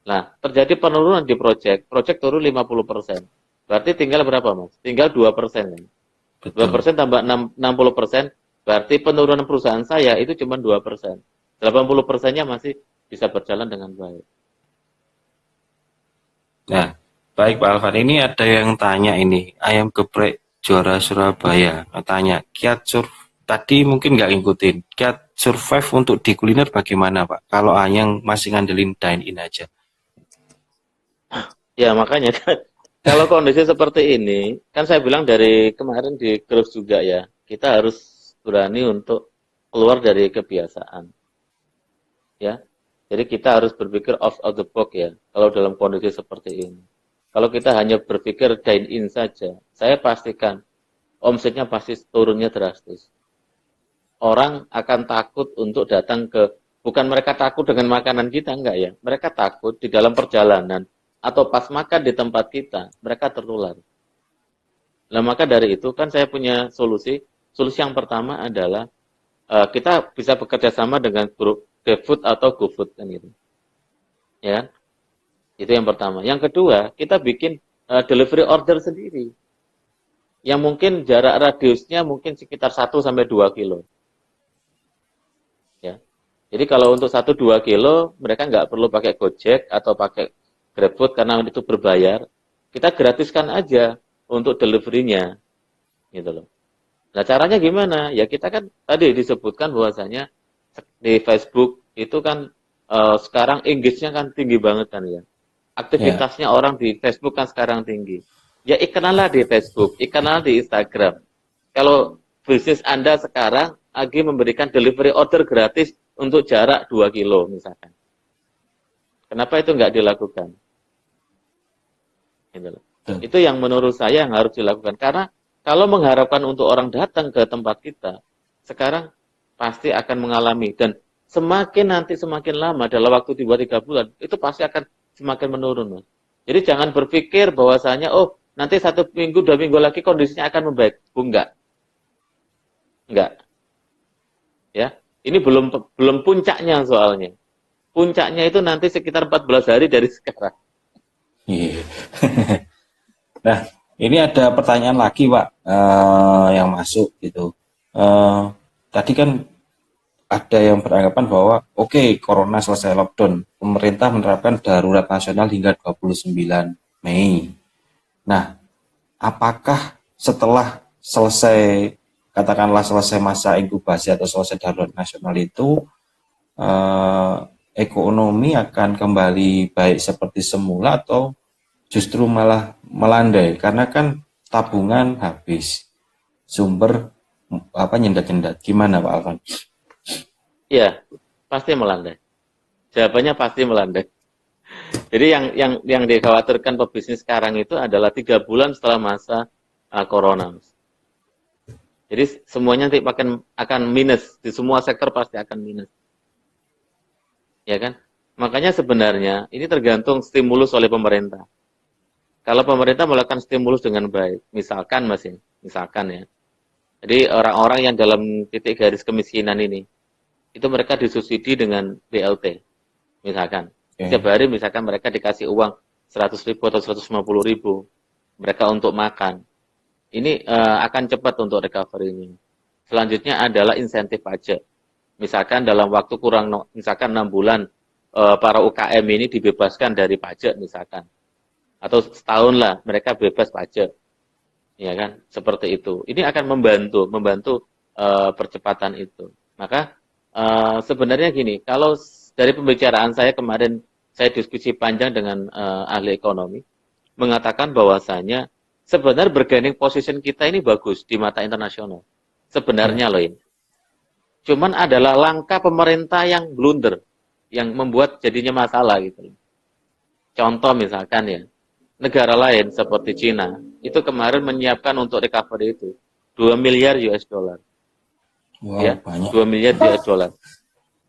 Nah, terjadi penurunan di project turun 50%. Berarti tinggal berapa, Mas? Tinggal 2%, kan? betul. 2% tambah 60%, berarti penurunan perusahaan saya itu cuma 2%. 80%-nya masih bisa berjalan dengan baik. Nah, baik Pak Alvan, ini ada yang tanya ini, ayam geprek juara Surabaya. Tanya, kiat tadi mungkin nggak ngikutin. Kiat survive untuk di kuliner bagaimana Pak? Kalau Ayang masih ngandelin dine-in aja. Ya, makanya kan, kalau kondisi seperti ini, kan saya bilang dari kemarin di grup juga ya, kita harus berani untuk keluar dari kebiasaan. Ya, jadi kita harus berpikir off of the box ya, kalau dalam kondisi seperti ini. Kalau kita hanya berpikir dine in saja, saya pastikan omsetnya pasti turunnya drastis. Orang akan takut untuk datang ke, bukan mereka takut dengan makanan kita, enggak ya. Mereka takut di dalam perjalanan atau pas makan di tempat kita, mereka tertular. Nah, maka dari itu kan saya punya solusi. Solusi yang pertama adalah kita bisa bekerja sama dengan grup GoFood atau GoFood kan gitu. Ya kan? Itu yang pertama. Yang kedua, kita bikin delivery order sendiri. Yang mungkin jarak radiusnya mungkin sekitar 1 sampai 2 kilo. Ya. Jadi kalau untuk 1-2 kilo, mereka nggak perlu pakai Gojek atau pakai GrabFood karena itu berbayar. Kita gratiskan aja untuk deliverynya, gitu loh. Nah caranya gimana? Ya kita kan tadi disebutkan bahwasanya di Facebook itu kan sekarang engage-nya kan tinggi banget kan ya. Ya, Aktivitasnya orang di Facebook kan sekarang tinggi. Ya iklanlah di Facebook, iklanlah di Instagram. Kalau bisnis Anda sekarang lagi memberikan delivery order gratis untuk jarak 2 kilo misalkan. Kenapa itu nggak dilakukan? Gitu loh. betul. Itu yang menurut saya yang harus dilakukan. Karena kalau mengharapkan untuk orang datang ke tempat kita, sekarang pasti akan mengalami. Dan semakin nanti semakin lama, dalam waktu 2-3 bulan, itu pasti akan semakin menurun. Mas. Jadi jangan berpikir bahwasanya, oh nanti 1 minggu, 2 minggu lagi kondisinya akan membaik. Enggak. Enggak. Ya, ini belum puncaknya soalnya. Puncaknya itu nanti sekitar 14 hari dari sekarang. Iya. Nah, ini ada pertanyaan lagi Pak, yang masuk gitu. Eh, Tadi kan ada yang beranggapan bahwa oke, Corona selesai lockdown, pemerintah menerapkan darurat nasional hingga 29 Mei. Nah, apakah setelah selesai, katakanlah selesai masa inkubasi atau selesai darurat nasional itu, eh, ekonomi akan kembali baik seperti semula atau justru malah melandai karena kan tabungan habis, sumber apa nyendat-nyendat. Gimana Pak Alvan? Ya, pasti melandai. Jawabannya pasti melandai. Jadi yang dikhawatirkan pebisnis sekarang itu adalah 3 bulan setelah masa corona. Jadi semuanya nanti akan minus di semua sektor pasti akan minus, ya kan? Makanya sebenarnya ini tergantung stimulus oleh pemerintah. Kalau pemerintah melakukan stimulus dengan baik, misalkan Mas ya, misalkan ya. Jadi orang-orang yang dalam titik garis kemiskinan ini, itu mereka disubsidi dengan BLT, misalkan. Setiap Oke. hari misalkan mereka dikasih uang 100.000 atau 150.000, mereka untuk makan. Ini akan cepat untuk recovery ini. Selanjutnya adalah insentif pajak. Misalkan dalam waktu misalkan 6 bulan, para UKM ini dibebaskan dari pajak misalkan. Atau setahun lah mereka bebas pajak. Ya kan? Seperti itu. Ini akan membantu percepatan itu. Maka sebenarnya gini, kalau dari pembicaraan saya kemarin, saya diskusi panjang dengan ahli ekonomi, mengatakan bahwasanya sebenarnya bargaining position kita ini bagus di mata internasional. Ya, Sebenarnya loh ini. Cuman adalah langkah pemerintah yang blunder, yang membuat jadinya masalah gitu. Contoh misalkan ya, negara lain seperti Cina, itu kemarin menyiapkan untuk recovery itu 2 miliar US dollar. wow Ya, banyak. 2 miliar US dollar.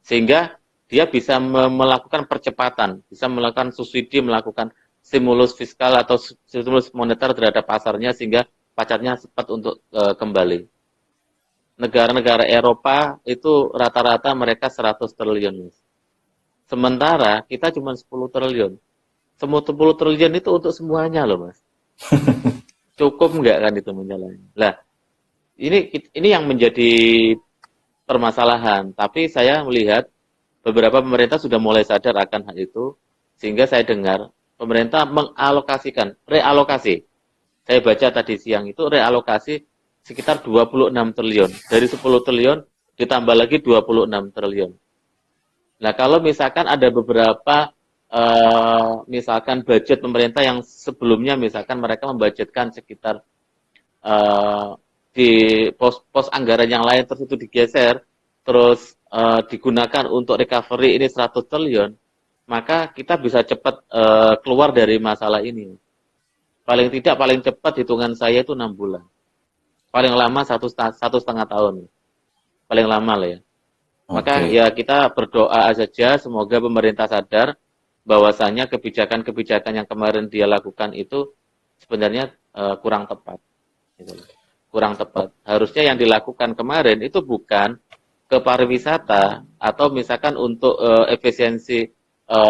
Sehingga dia bisa melakukan percepatan, bisa melakukan subsidi, melakukan stimulus fiskal atau stimulus moneter terhadap pasarnya sehingga pacarnya cepat untuk kembali. Negara-negara Eropa itu rata-rata mereka 100 triliun. Sementara kita cuma 10 triliun. Semua 10 triliun itu untuk semuanya loh, Mas. Cukup nggak kan itu menjalani? Lah, ini yang menjadi permasalahan. Tapi saya melihat beberapa pemerintah sudah mulai sadar akan hal itu, sehingga saya dengar pemerintah mengalokasikan, realokasi. Saya baca tadi siang itu realokasi sekitar 26 triliun. Dari 10 triliun ditambah lagi 26 triliun. Nah, kalau misalkan ada beberapa misalkan budget pemerintah yang sebelumnya misalkan mereka membudgetkan sekitar di pos anggaran yang lain terus itu digeser, terus digunakan untuk recovery ini 100 triliun, maka kita bisa cepat keluar dari masalah ini. Paling tidak, paling cepat hitungan saya itu 6 bulan. Paling lama satu setengah tahun. Paling lama lah ya. Maka ya kita berdoa saja semoga pemerintah sadar bahwasanya kebijakan-kebijakan yang kemarin dia lakukan itu sebenarnya kurang tepat. Gitu. Kurang tepat. Harusnya yang dilakukan kemarin itu bukan ke pariwisata atau misalkan untuk efisiensi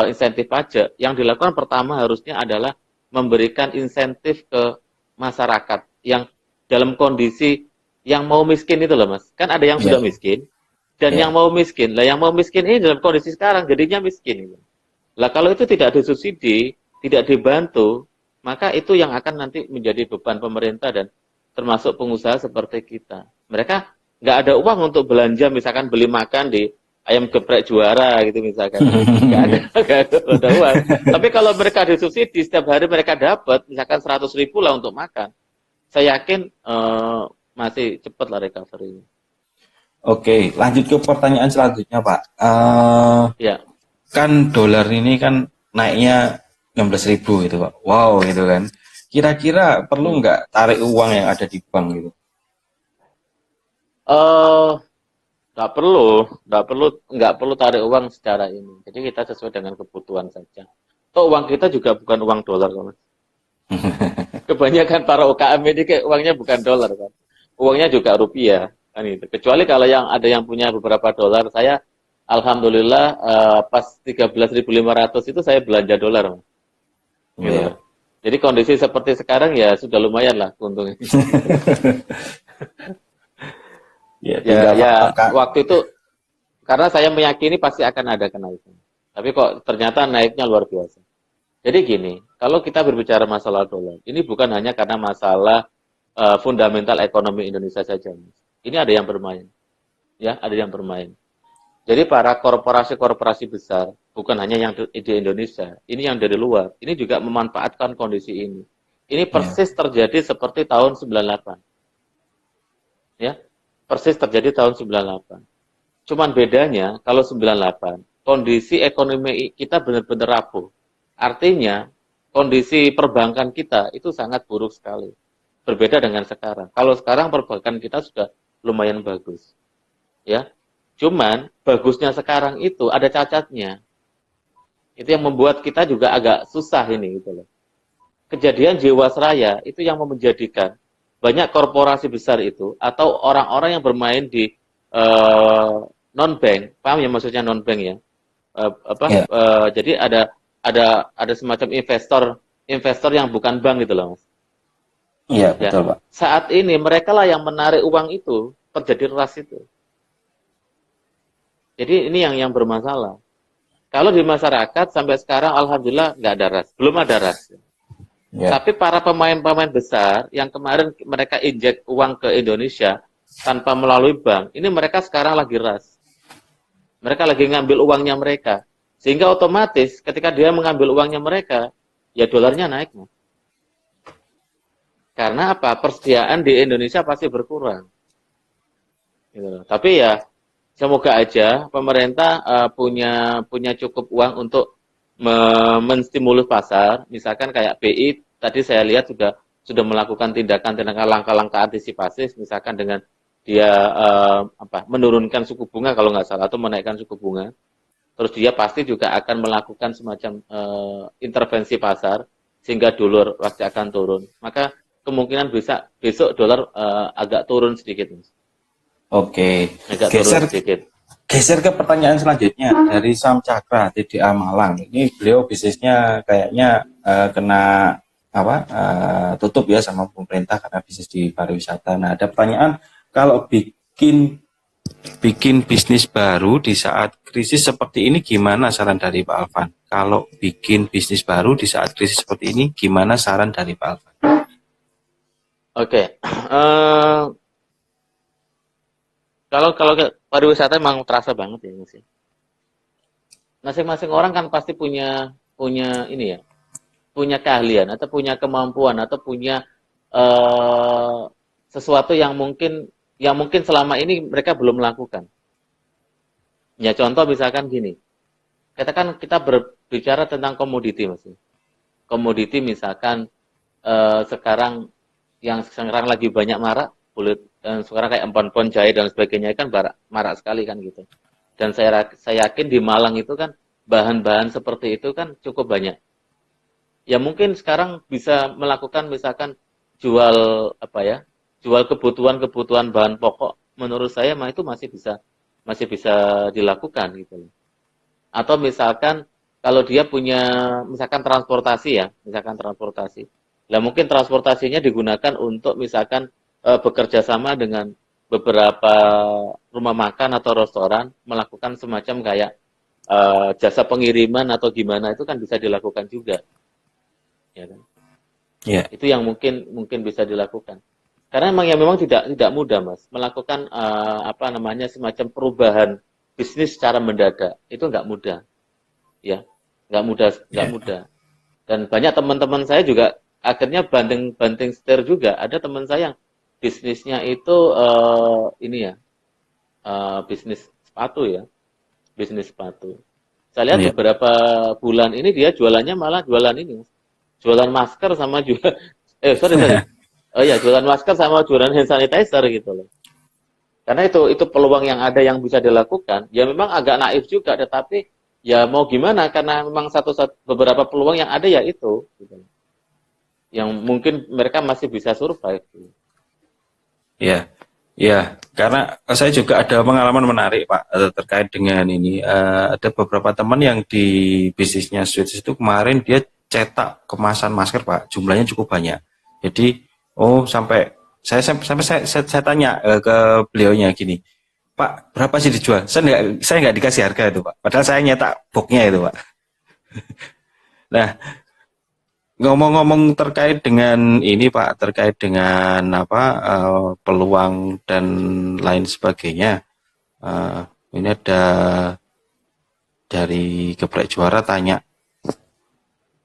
insentif pajak. Yang dilakukan pertama harusnya adalah memberikan insentif ke masyarakat yang dalam kondisi yang mau miskin itu loh, Mas. Kan ada yang sudah miskin dan yang mau miskin. Lah yang mau miskin ini dalam kondisi sekarang jadinya miskin. Lah kalau itu tidak disubsidi, tidak dibantu, maka itu yang akan nanti menjadi beban pemerintah dan termasuk pengusaha seperti kita. Mereka nggak ada uang untuk belanja, misalkan beli makan di ayam geprek juara gitu misalkan. Nggak ada uang. Tapi kalau mereka disubsidi, setiap hari mereka dapat misalkan 100.000 lah untuk makan. Saya yakin masih cepat lah recovery. Oke, lanjut ke pertanyaan selanjutnya, Pak. Ya. Kan dolar ini kan naiknya 16.000 gitu, Pak. Wow, gitu kan. Kira-kira perlu nggak tarik uang yang ada di bank gitu? Nggak perlu tarik uang secara ini. Jadi kita sesuai dengan kebutuhan saja. Toh uang kita juga bukan uang dolar, Mas. Kebanyakan para UKM ini kayak uangnya bukan dolar kan. Uangnya juga rupiah kan itu. Kecuali kalau yang ada yang punya beberapa dolar, saya alhamdulillah pas 13.500 itu saya belanja dolar, Mas. Gitu. Yeah. Jadi kondisi seperti sekarang ya sudah lumayan lah untungnya. Ya, waktu itu karena saya meyakini pasti akan ada kenaikan. Tapi kok ternyata naiknya luar biasa. Jadi gini, kalau kita berbicara masalah dolar, ini bukan hanya karena masalah fundamental ekonomi Indonesia saja. Ini ada yang bermain. Ya, ada yang bermain. Jadi para korporasi-korporasi besar, bukan hanya yang di Indonesia, ini yang dari luar, ini juga memanfaatkan kondisi ini. Ini persis terjadi seperti tahun 98. Ya, persis terjadi tahun 98. Cuman bedanya, kalau 98, kondisi ekonomi kita benar-benar rapuh. Artinya, kondisi perbankan kita itu sangat buruk sekali. Berbeda dengan sekarang. Kalau sekarang perbankan kita sudah lumayan bagus. Ya, cuman bagusnya sekarang itu ada cacatnya. Itu yang membuat kita juga agak susah ini gitu loh. Kejadian Jiwasraya itu yang menjadikan banyak korporasi besar itu atau orang-orang yang bermain di non-bank, paham ya maksudnya non-bank ya? Jadi ada semacam investor yang bukan bank gitu loh, Mas. Iya, betul, Pak. Saat ini mereka lah yang menarik uang itu, terjadi rush itu. Jadi ini yang bermasalah. Kalau di masyarakat sampai sekarang alhamdulillah nggak ada rush, belum ada rush. Tapi para pemain-pemain besar yang kemarin mereka injek uang ke Indonesia tanpa melalui bank, ini mereka sekarang lagi rush. Mereka lagi ngambil uangnya mereka. Sehingga otomatis ketika dia mengambil uangnya mereka, ya dolarnya naik. Karena apa? Persediaan di Indonesia pasti berkurang. Gitu. Tapi ya semoga aja pemerintah punya cukup uang untuk menstimulus pasar. Misalkan kayak BI tadi saya lihat sudah melakukan tindakan-tindakan langkah-langkah antisipatif, misalkan dengan dia menurunkan suku bunga kalau nggak salah atau menaikkan suku bunga. Terus dia pasti juga akan melakukan semacam intervensi pasar sehingga dolar pasti akan turun. Maka kemungkinan bisa besok dolar agak turun sedikit, Mas. Oke. Agak turun sedikit. geser ke pertanyaan selanjutnya dari Sam Cakra TDA Malang. Ini beliau bisnisnya kayaknya kena apa tutup ya sama pemerintah karena bisnis di pariwisata. Nah, ada pertanyaan, kalau bikin bisnis baru di saat krisis seperti ini gimana saran dari Pak Alvan? Kalau bikin bisnis baru di saat krisis seperti ini gimana saran dari Pak Alvan? Oke. Kalau pariwisata memang terasa banget ya Mas ya. Masing-masing orang kan pasti punya punya ini ya, punya keahlian atau punya kemampuan atau punya eh, sesuatu yang mungkin selama ini mereka belum lakukan. Ya contoh misalkan gini, katakan kita berbicara tentang komoditi Mas. Komoditi misalkan sekarang yang sekarang lagi banyak marak, kulit dan sekarang kayak empon-empon jahe dan sebagainya kan marak sekali kan gitu. Dan saya yakin di Malang itu kan bahan-bahan seperti itu kan cukup banyak. Ya mungkin sekarang bisa melakukan misalkan jual apa ya, jual kebutuhan bahan pokok. Menurut saya mah itu masih bisa dilakukan gitu loh. Atau misalkan kalau dia punya misalkan transportasi ya, misalkan transportasi. Lah mungkin transportasinya digunakan untuk misalkan bekerja sama dengan beberapa rumah makan atau restoran melakukan semacam kayak jasa pengiriman atau gimana itu kan bisa dilakukan juga, ya kan? Ya, Itu yang mungkin bisa dilakukan. Karena memang tidak mudah Mas melakukan apa namanya semacam perubahan bisnis secara mendadak itu nggak mudah, ya nggak ya, mudah. Dan banyak teman-teman saya juga akhirnya banting setir juga. Ada teman saya yang bisnisnya itu ini ya, bisnis sepatu ya, bisnis sepatu. Saya lihat ya. beberapa bulan ini dia jualannya malah jualan ini, jualan masker sama jualan, sorry, oh ya jualan masker sama jualan hand sanitizer gitu loh. Karena itu peluang yang ada yang bisa dilakukan. Ya memang agak naif juga, tetapi ya mau gimana karena memang beberapa peluang yang ada ya itu gitu. Yang mungkin mereka masih bisa survive gitu. Ya, ya, karena saya juga ada pengalaman menarik Pak terkait dengan ini. Ada beberapa teman yang di bisnisnya Switch itu kemarin dia cetak kemasan masker Pak, jumlahnya cukup banyak. Jadi, sampai saya tanya ke beliaunya gini, Pak, berapa sih dijual? Saya nggak dikasih harga itu Pak, padahal saya nyetak boxnya itu Pak. Nah, ngomong-ngomong terkait dengan ini Pak, terkait dengan apa peluang dan lain sebagainya. Eh, ini ada dari Geprek Juara tanya,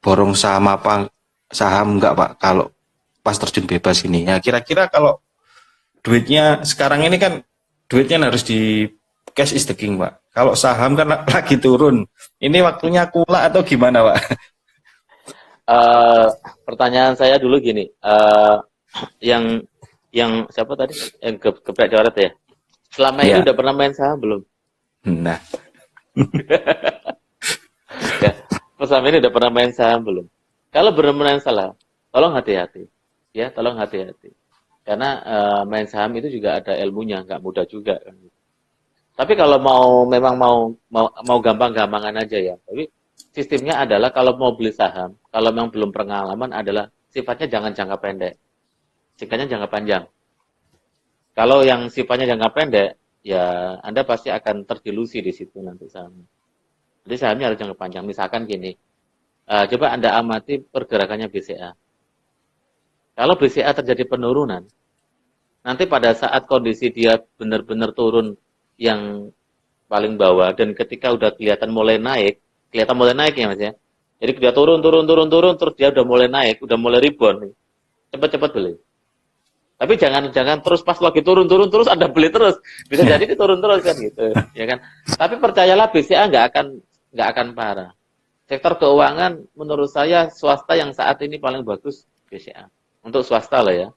borong saham apa saham enggak Pak kalau pas terjun bebas ini. Ya kira-kira kalau duitnya sekarang ini kan duitnya harus di cash is the king Pak. Kalau saham kan lagi turun. Ini waktunya kula atau gimana Pak? Eh, Pertanyaan saya dulu gini, yang yang siapa tadi? Yang geprek coret ya. Selama ini Ya, udah pernah main saham belum? nah, Ya, selama ini udah pernah main saham belum? Kalau benar-benar salah, tolong hati-hati. Ya, tolong hati-hati. Karena main saham itu juga ada ilmunya, nggak mudah juga kan. Tapi kalau mau gampang-gampangan aja ya. Tapi sistemnya adalah kalau mau beli saham, kalau memang belum pengalaman adalah sifatnya jangan jangka pendek, sifatnya jangka panjang. Kalau yang sifatnya jangka pendek, ya Anda pasti akan terdilusi di situ nanti sahamnya. Jadi sahamnya harus jangka panjang. Misalkan gini, coba Anda amati pergerakannya BCA. Kalau BCA terjadi penurunan, nanti pada saat kondisi dia benar-benar turun yang paling bawah dan ketika udah kelihatan mulai naik ya Mas ya. Jadi dia turun terus dia udah mulai naik, udah mulai rebound nih. Cepat-cepat beli. Tapi jangan terus pas lagi turun terus Anda beli terus. Bisa jadi dia turun terus kan gitu, ya kan. Tapi percayalah BCA nggak akan parah. Sektor keuangan menurut saya swasta yang saat ini paling bagus BCA. Untuk swasta lah ya.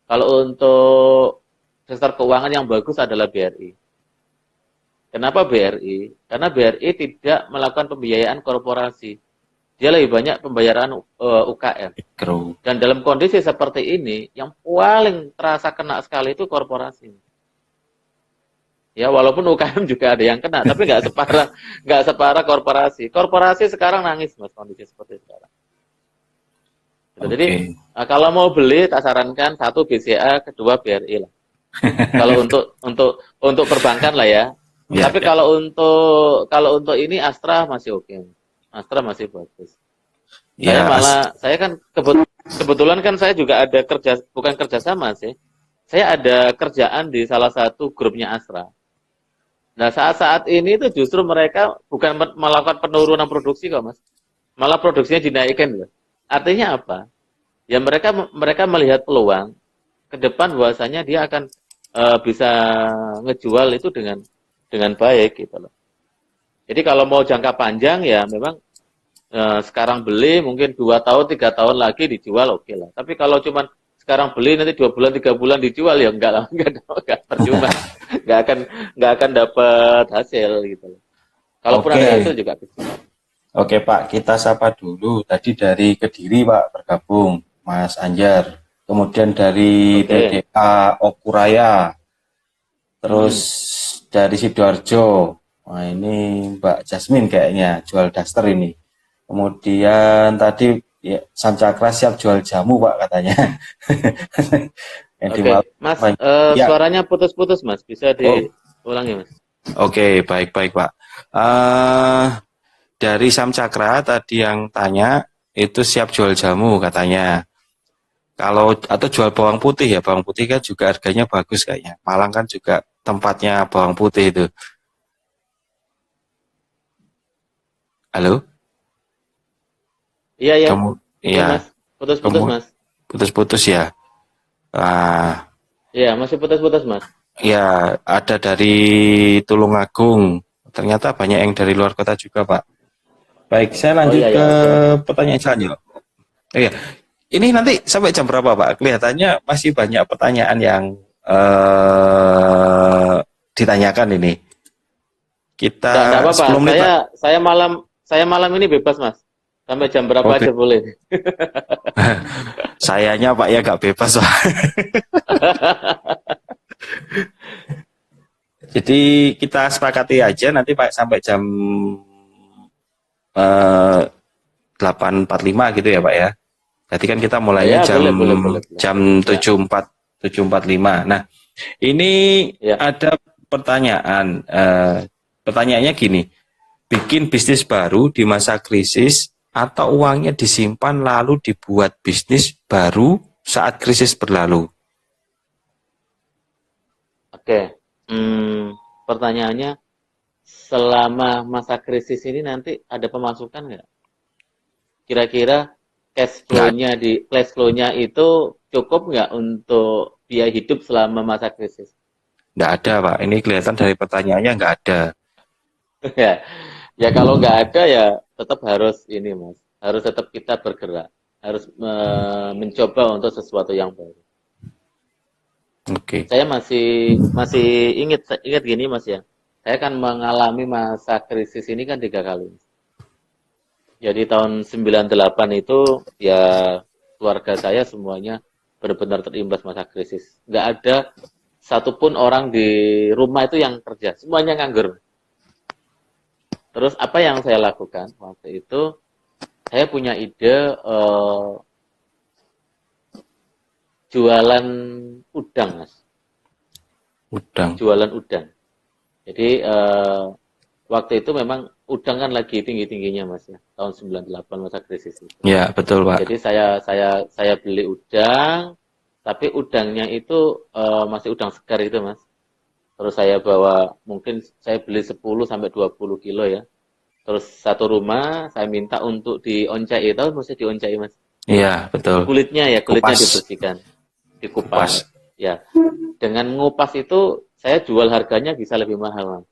Kalau untuk sektor keuangan yang bagus adalah BRI. Kenapa BRI? Karena BRI tidak melakukan pembiayaan korporasi. Dia lebih banyak pembayaran UKM. mikro. Dan dalam kondisi seperti ini, yang paling terasa kena sekali itu korporasi. Ya walaupun UKM juga ada yang kena, tapi nggak separah korporasi. Korporasi sekarang nangis mas kondisi seperti sekarang. Gitu. Jadi Oke. kalau mau beli, tak sarankan satu BCA, kedua BRI lah. Kalau untuk perbankan lah ya. Ya, Tapi ya. kalau untuk ini Astra masih oke. Astra masih bagus. Ya, Saya kan kebetulan kan saya juga ada bukan kerjasama sih. Saya ada kerjaan di salah satu grupnya Astra. Nah, saat-saat ini tuh justru mereka bukan melakukan penurunan produksi kok, Mas. Malah produksinya dinaikkan loh. Artinya apa? Ya mereka melihat peluang ke depan bahwasanya dia akan bisa ngejual itu dengan baik gitu loh. Jadi kalau mau jangka panjang ya memang sekarang beli mungkin 2 tahun 3 tahun lagi dijual oke lah. Tapi kalau cuman sekarang beli nanti 2 bulan 3 bulan dijual ya enggak lah, enggak percuma, nggak akan dapat hasil gitu loh. Kalaupun oke. ada hasil juga kecil. Oke Pak, kita sapa dulu. Tadi dari Kediri Pak bergabung, Mas Anjar. Kemudian dari Oke. TDA Okuraya, terus Hmm. dari Sidoarjo. Wah ini Mbak Jasmine kayaknya jual daster ini. Kemudian tadi ya, Samcakra siap jual jamu Pak katanya. Yang di Oke, Mas, Malang. Ya, suaranya putus-putus, Mas. Bisa oh, diulangi, Mas? oke, baik-baik Pak. Eh dari Samcakra tadi yang tanya itu siap jual jamu katanya. Kalau atau jual bawang putih ya, bawang putih kan juga harganya bagus kayaknya. Malang kan juga tempatnya bawang putih itu. Halo? Iya, ya. Kamu Iya, ya, Mas. kamu Putus-putus, Mas. putus-putus ya. Ah, Iya, masih putus-putus, Mas. ya ada dari Tulungagung. Ternyata banyak yang dari luar kota juga, Pak. Baik, saya Oh lanjut iya, ke ya, oke. pertanyaan selanjutnya. Oh, iya, ini nanti sampai jam berapa, Pak? Kelihatannya masih banyak pertanyaan yang eh ditanyakan ini. Nggak Kita apa-apa. 10 menit, Pak. Saya malam ini bebas, Mas. Sampai jam berapa Oke. aja boleh. Sayanya Pak ya gak bebas, Pak. Jadi kita sepakati aja nanti Pak sampai jam eh, 8.45 gitu ya Pak ya. Berarti kan kita mulainya Ya, jam boleh, boleh, boleh, boleh. jam Ya, 7.45. Nah, ini ya. ada pertanyaan. Pertanyaannya gini, bikin bisnis baru di masa krisis atau uangnya disimpan lalu dibuat bisnis baru saat krisis berlalu? Oke. Pertanyaannya, selama masa krisis ini nanti ada pemasukan nggak? Kira-kira Nggak, cash flow-nya itu cukup nggak untuk biaya hidup selama masa krisis? nggak ada Pak. Ini kelihatan dari pertanyaannya nggak ada. Ya, ya kalau nggak ada ya tetap harus ini Mas, harus tetap kita bergerak, harus mencoba untuk sesuatu yang baru. Oke. Saya masih ingat gini Mas ya, saya kan mengalami masa krisis ini kan 3 kali. Jadi tahun 98 itu ya keluarga saya semuanya benar-benar terimbas masa krisis. Nggak ada satupun orang di rumah itu yang kerja, semuanya nganggur. Terus apa yang saya lakukan waktu itu? Saya punya ide jualan udang, Mas. Udang. Jualan udang. Jadi waktu itu memang udang kan lagi tinggi-tingginya, Mas ya. Tahun 98 masa krisis itu. Ya, betul, Pak. Jadi saya beli udang, tapi udangnya itu masih udang segar itu, Mas. Terus saya bawa, mungkin saya beli 10 sampai 20 kilo ya. Terus satu rumah saya minta untuk dioncai, tahu mesti dioncai, Mas. Iya, betul. Kulitnya Kupas. dibersihkan, Kupas. dikupas. Ya, dengan ngupas itu saya jual harganya bisa lebih mahal, Mas.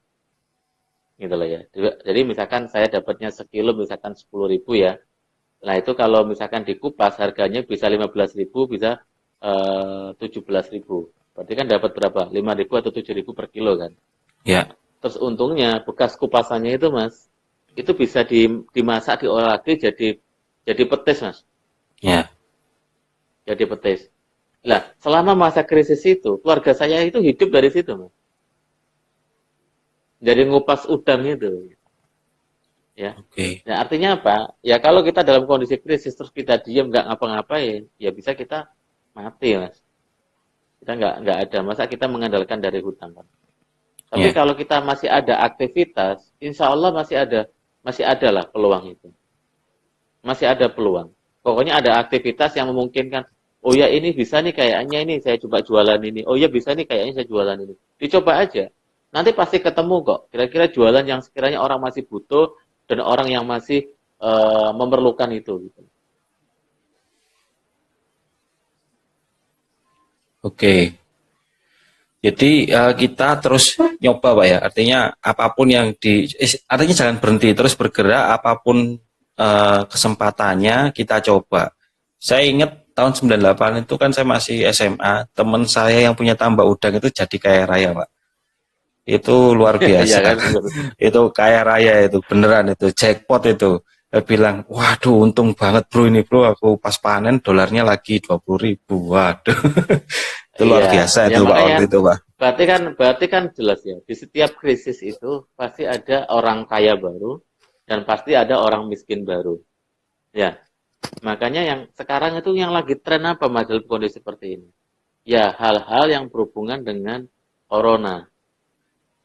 Gitu loh ya. Jadi misalkan saya dapatnya sekilo misalkan 10.000 ya. Nah, itu kalau misalkan dikupas harganya bisa 15.000, bisa 17.000. Berarti kan dapat berapa? 5.000 atau 7.000 per kilo kan. Ya, Terus untungnya bekas kupasannya itu, Mas, itu bisa dimasak, diolah lagi jadi petis, Mas. ya. Jadi petis. Nah, selama masa krisis itu, keluarga saya itu hidup dari situ, Mas. jadi ngupas udang itu. Ya. Oke. Nah, artinya apa? Ya kalau kita dalam kondisi krisis terus kita diem nggak ngapa-ngapain, ya bisa kita mati, Mas. Kita nggak ada. Masa kita mengandalkan dari hutang kan? Tapi Ya. kalau kita masih ada aktivitas, insya Allah masih ada lah peluang itu. Masih ada peluang. Pokoknya ada aktivitas yang memungkinkan. Oh ya ini bisa nih kayaknya ini saya coba jualan ini. Oh ya bisa nih kayaknya saya jualan ini. Dicoba aja. Nanti pasti ketemu kok. Kira-kira jualan yang sekiranya orang masih butuh dan orang yang masih memerlukan itu. Gitu. Oke. Jadi kita terus nyoba Pak ya. Artinya apapun yang artinya jangan berhenti, terus bergerak apapun kesempatannya kita coba. Saya ingat tahun 98 itu kan saya masih SMA, teman saya yang punya tambak udang itu jadi kaya raya Pak. Itu luar Iya biasa. kan? Itu kaya raya itu, beneran itu, jackpot itu. Dia bilang, waduh untung banget bro ini bro, aku pas panen dolarnya lagi 20.000. Waduh. Itu luar Iya. biasa Ya itu Pak makanya waktu itu Pak. berarti kan jelas ya. Di setiap krisis itu pasti ada orang kaya baru dan pasti ada orang miskin baru. Ya. Makanya yang sekarang itu yang lagi tren apa Mas dalam kondisi seperti ini? Ya hal-hal yang berhubungan dengan corona,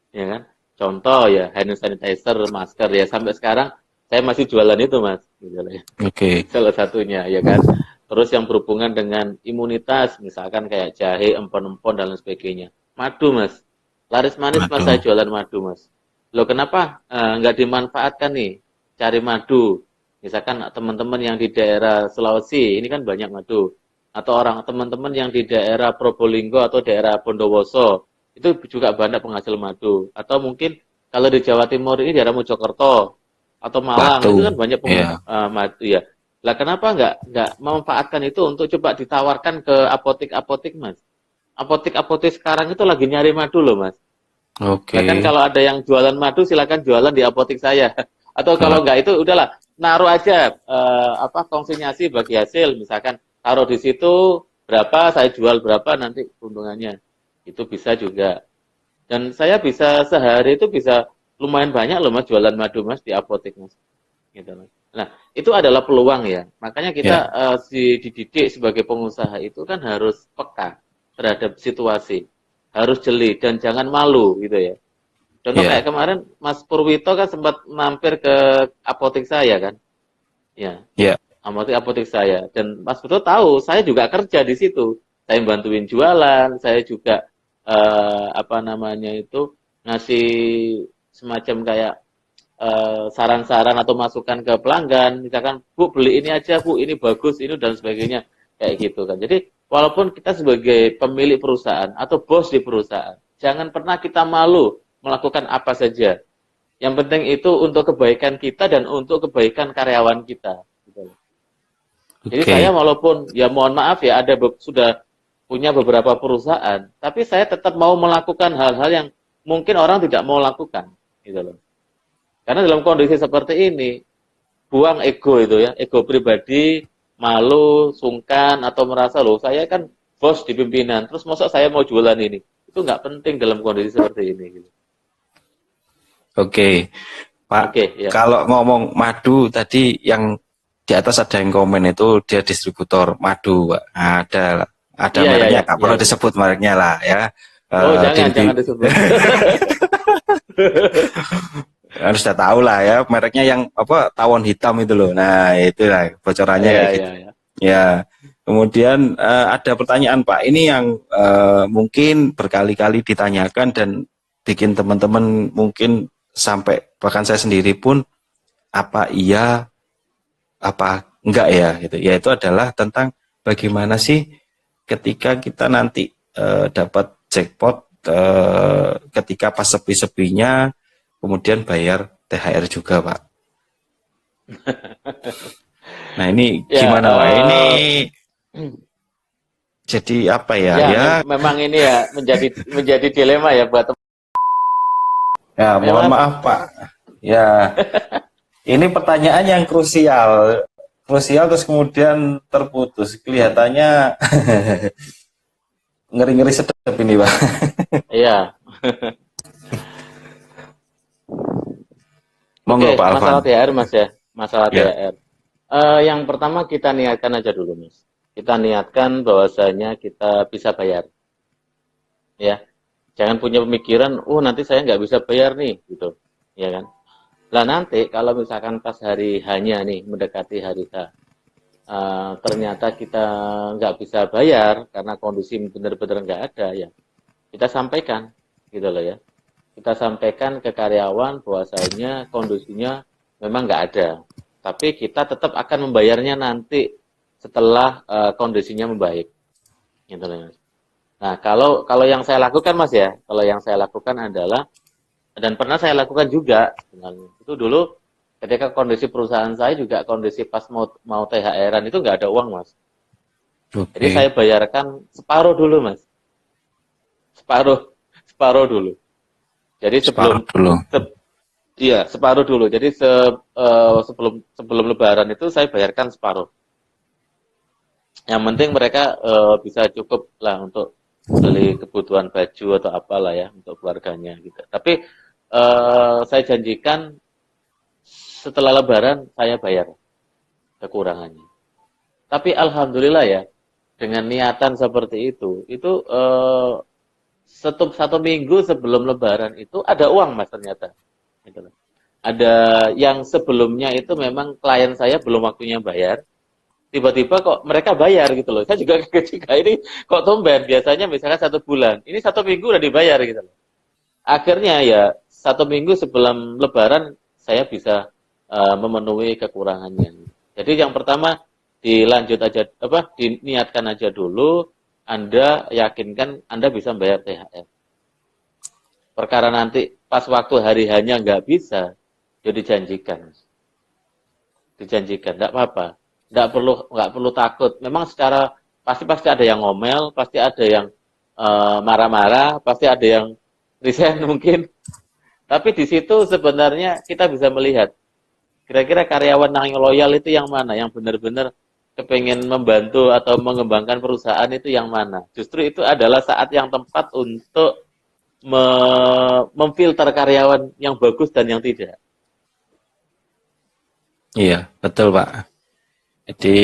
ya kan? Contoh ya hand sanitizer, masker ya sampai sekarang saya masih jualan itu Mas, gitu ya. Oke. Salah satunya ya kan. Terus yang berhubungan dengan imunitas, misalkan kayak jahe, empon-empon dan lain sebagainya. Madu Mas, laris manis Mas saya Waduh. jualan madu Mas. Loh kenapa nggak dimanfaatkan nih? Cari madu. Misalkan teman-teman yang di daerah Sulawesi, ini kan banyak madu. Atau orang teman-teman yang di daerah Probolinggo atau daerah Bondowoso, itu juga banyak penghasil madu. Atau mungkin kalau di Jawa Timur ini daerah Mojokerto atau Malang, Batu. itu kan banyak Ya. madu ya. Lah kenapa nggak memanfaatkan itu untuk coba ditawarkan ke apotik-apotik, Mas? Apotik-apotik sekarang itu lagi nyari madu loh, Mas. Nah kan Oke. kalau ada yang jualan madu silakan jualan di apotik saya. Atau kalau Wah, nggak itu udahlah naruh aja konsinyasi bagi hasil misalkan taruh di situ berapa saya jual berapa nanti keuntungannya. Itu bisa juga. Dan saya bisa sehari itu bisa lumayan banyak loh Mas jualan madu Mas di apotik Mas. Gitu Mas. Nah, itu adalah peluang ya. Makanya kita ya. dididik sebagai pengusaha itu kan harus peka terhadap situasi. Harus jeli dan jangan malu gitu ya. Contoh kayak Ya. kemarin Mas Purwito kan sempat mampir ke apotik saya kan. Ya, Ya. apotik saya. Dan Mas Purwito tahu, saya juga kerja di situ. Saya bantuin jualan, saya juga apa namanya itu ngasih semacam kayak saran-saran atau masukan ke pelanggan. Misalkan, Bu beli ini aja, Bu ini bagus, ini dan sebagainya. Kayak gitu kan. Jadi walaupun kita sebagai pemilik perusahaan atau bos di perusahaan, jangan pernah kita malu melakukan apa saja. Yang penting itu untuk kebaikan kita dan untuk kebaikan karyawan kita. Gitu. Jadi saya Oke. walaupun ya mohon maaf ya sudah punya beberapa perusahaan, tapi saya tetap mau melakukan hal-hal yang mungkin orang tidak mau lakukan. Gitu loh. Karena dalam kondisi seperti ini, buang ego itu ya, ego pribadi, malu, sungkan atau merasa loh saya kan bos di pimpinan, terus masa saya mau jualan ini? Itu nggak penting dalam kondisi seperti ini. Gitu. Oke. Pak, Oke, ya. kalau ngomong madu tadi yang di atas ada yang komen itu dia distributor madu, Pak. Ada Iya, iya, mereknya, iya, nggak iya, perlu iya. disebut mereknya lah ya. Oh, Di jangan disebut. harus sudah tahu lah ya mereknya yang apa tawon hitam itu loh. Nah itu lah bocorannya Iya, kayak iya, gitu. iya. Ya. Kemudian ada pertanyaan Pak. Ini yang mungkin berkali-kali ditanyakan dan bikin teman-teman mungkin sampai bahkan saya sendiri pun apa iya apa enggak ya gitu. Yaitu adalah tentang bagaimana sih ketika kita nanti dapat jackpot ketika pas sepi-sepinya kemudian bayar THR juga Pak. Nah ini Ya, gimana Pak? Ini jadi apa ya? ya Ya, memang ini ya menjadi dilema ya buat ya ya, mohon Mas. maaf Pak. Ya, ini pertanyaan yang krusial. Krusial terus kemudian terputus. Kelihatannya ngeri-ngeri sedap ini Pak. Iya. Monggo Oke, Pak Alvan. masalah THR Mas ya, masalah Ya. THR. Yang pertama kita niatkan aja dulu Mas. Kita niatkan bahwasanya kita bisa bayar, ya. Jangan punya pemikiran, oh nanti saya nggak bisa bayar nih, gitu, ya kan? Lah nanti kalau misalkan pas hari hanya nih mendekati hari H, ternyata kita nggak bisa bayar karena kondisi benar-benar nggak ada, ya kita sampaikan, gitu loh ya. Kita sampaikan ke karyawan bahwasanya kondisinya memang nggak ada, tapi kita tetap akan membayarnya nanti setelah kondisinya membaik, gitu loh Mas. Nah, kalau yang saya lakukan Mas ya, kalau yang saya lakukan adalah, dan pernah saya lakukan juga sebenarnya, itu dulu ketika kondisi perusahaan saya juga kondisi pas mau THR-an itu nggak ada uang Mas. Jadi Oke. saya bayarkan separuh dulu Mas, separuh separuh dulu. Jadi Separuh dulu. iya separuh dulu. Jadi sebelum sebelum Lebaran itu saya bayarkan separuh. Yang penting mereka bisa cukup lah untuk beli kebutuhan baju atau apalah ya untuk keluarganya gitu. Tapi saya janjikan setelah Lebaran saya bayar kekurangannya. Tapi alhamdulillah ya dengan niatan seperti itu satu minggu sebelum Lebaran itu ada uang Mas ternyata. Gitu loh. Ada yang sebelumnya itu memang klien saya belum waktunya bayar, tiba-tiba kok mereka bayar gitu loh. Saya juga kaget juga ini kok tumben. Biasanya misalnya 1 bulan, ini 1 minggu udah dibayar gitu loh. Akhirnya ya 1 minggu sebelum Lebaran saya bisa memenuhi kekurangannya. Jadi yang pertama dilanjut aja apa diniatkan aja dulu. Anda yakinkan Anda bisa bayar THR. Perkara nanti pas waktu hari hanya nggak bisa, ya dijanjikan. Dijanjikan, nggak apa-apa. Nggak perlu takut. Memang secara pasti ada yang ngomel, pasti ada yang marah-marah, pasti ada yang resign mungkin. Tapi di situ sebenarnya kita bisa melihat kira-kira karyawan yang loyal itu yang mana, yang benar-benar kepengen membantu atau mengembangkan perusahaan itu yang mana. Justru itu adalah saat yang tepat untuk memfilter karyawan yang bagus dan yang tidak. Iya, betul Pak. Jadi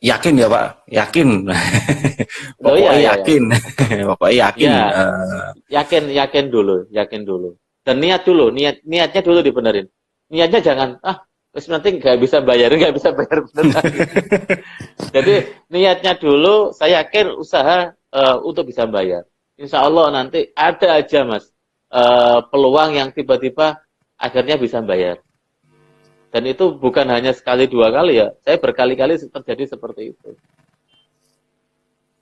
yakin ya Pak, yakin. Oh iya, Pokoknya iya, iya. yakin, pokoknya yakin. Ya, yakin dulu, yakin dulu. Dan niat dulu, niatnya dulu dibenerin. Niatnya jangan, terus nanti nggak bisa bayar beneran. Jadi niatnya dulu, saya yakin usaha untuk bisa bayar. Insya Allah nanti ada aja Mas peluang yang tiba-tiba akhirnya bisa bayar. Dan itu bukan hanya sekali dua kali ya, saya berkali-kali terjadi seperti itu.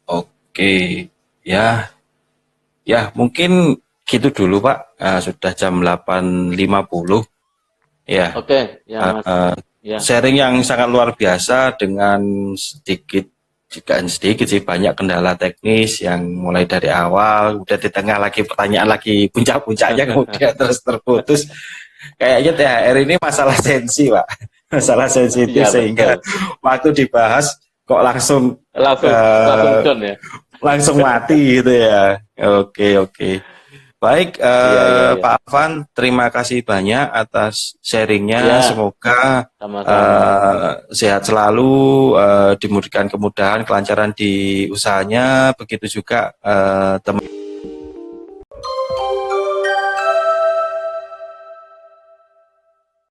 Oke, ya, ya mungkin gitu dulu Pak. Sudah jam 8.50. Ya, Oke, ya Mas. Ya, sharing yang sangat luar biasa dengan sedikit sih banyak kendala teknis yang mulai dari awal, udah di tengah lagi pertanyaan lagi puncak-puncaknya kemudian terus terputus. Kayaknya THR ini masalah sensi, Pak. Masalah sensitif iya sehingga betul. waktu dibahas kok langsung Langsung eh, down ya. langsung mati gitu ya. Oke, oke. Baik, Iya, iya, iya. Pak Afan, terima kasih banyak atas sharingnya. Iya, Semoga sama-sama. sehat selalu, diberikan kemudahan, kelancaran di usahanya. Begitu juga teman.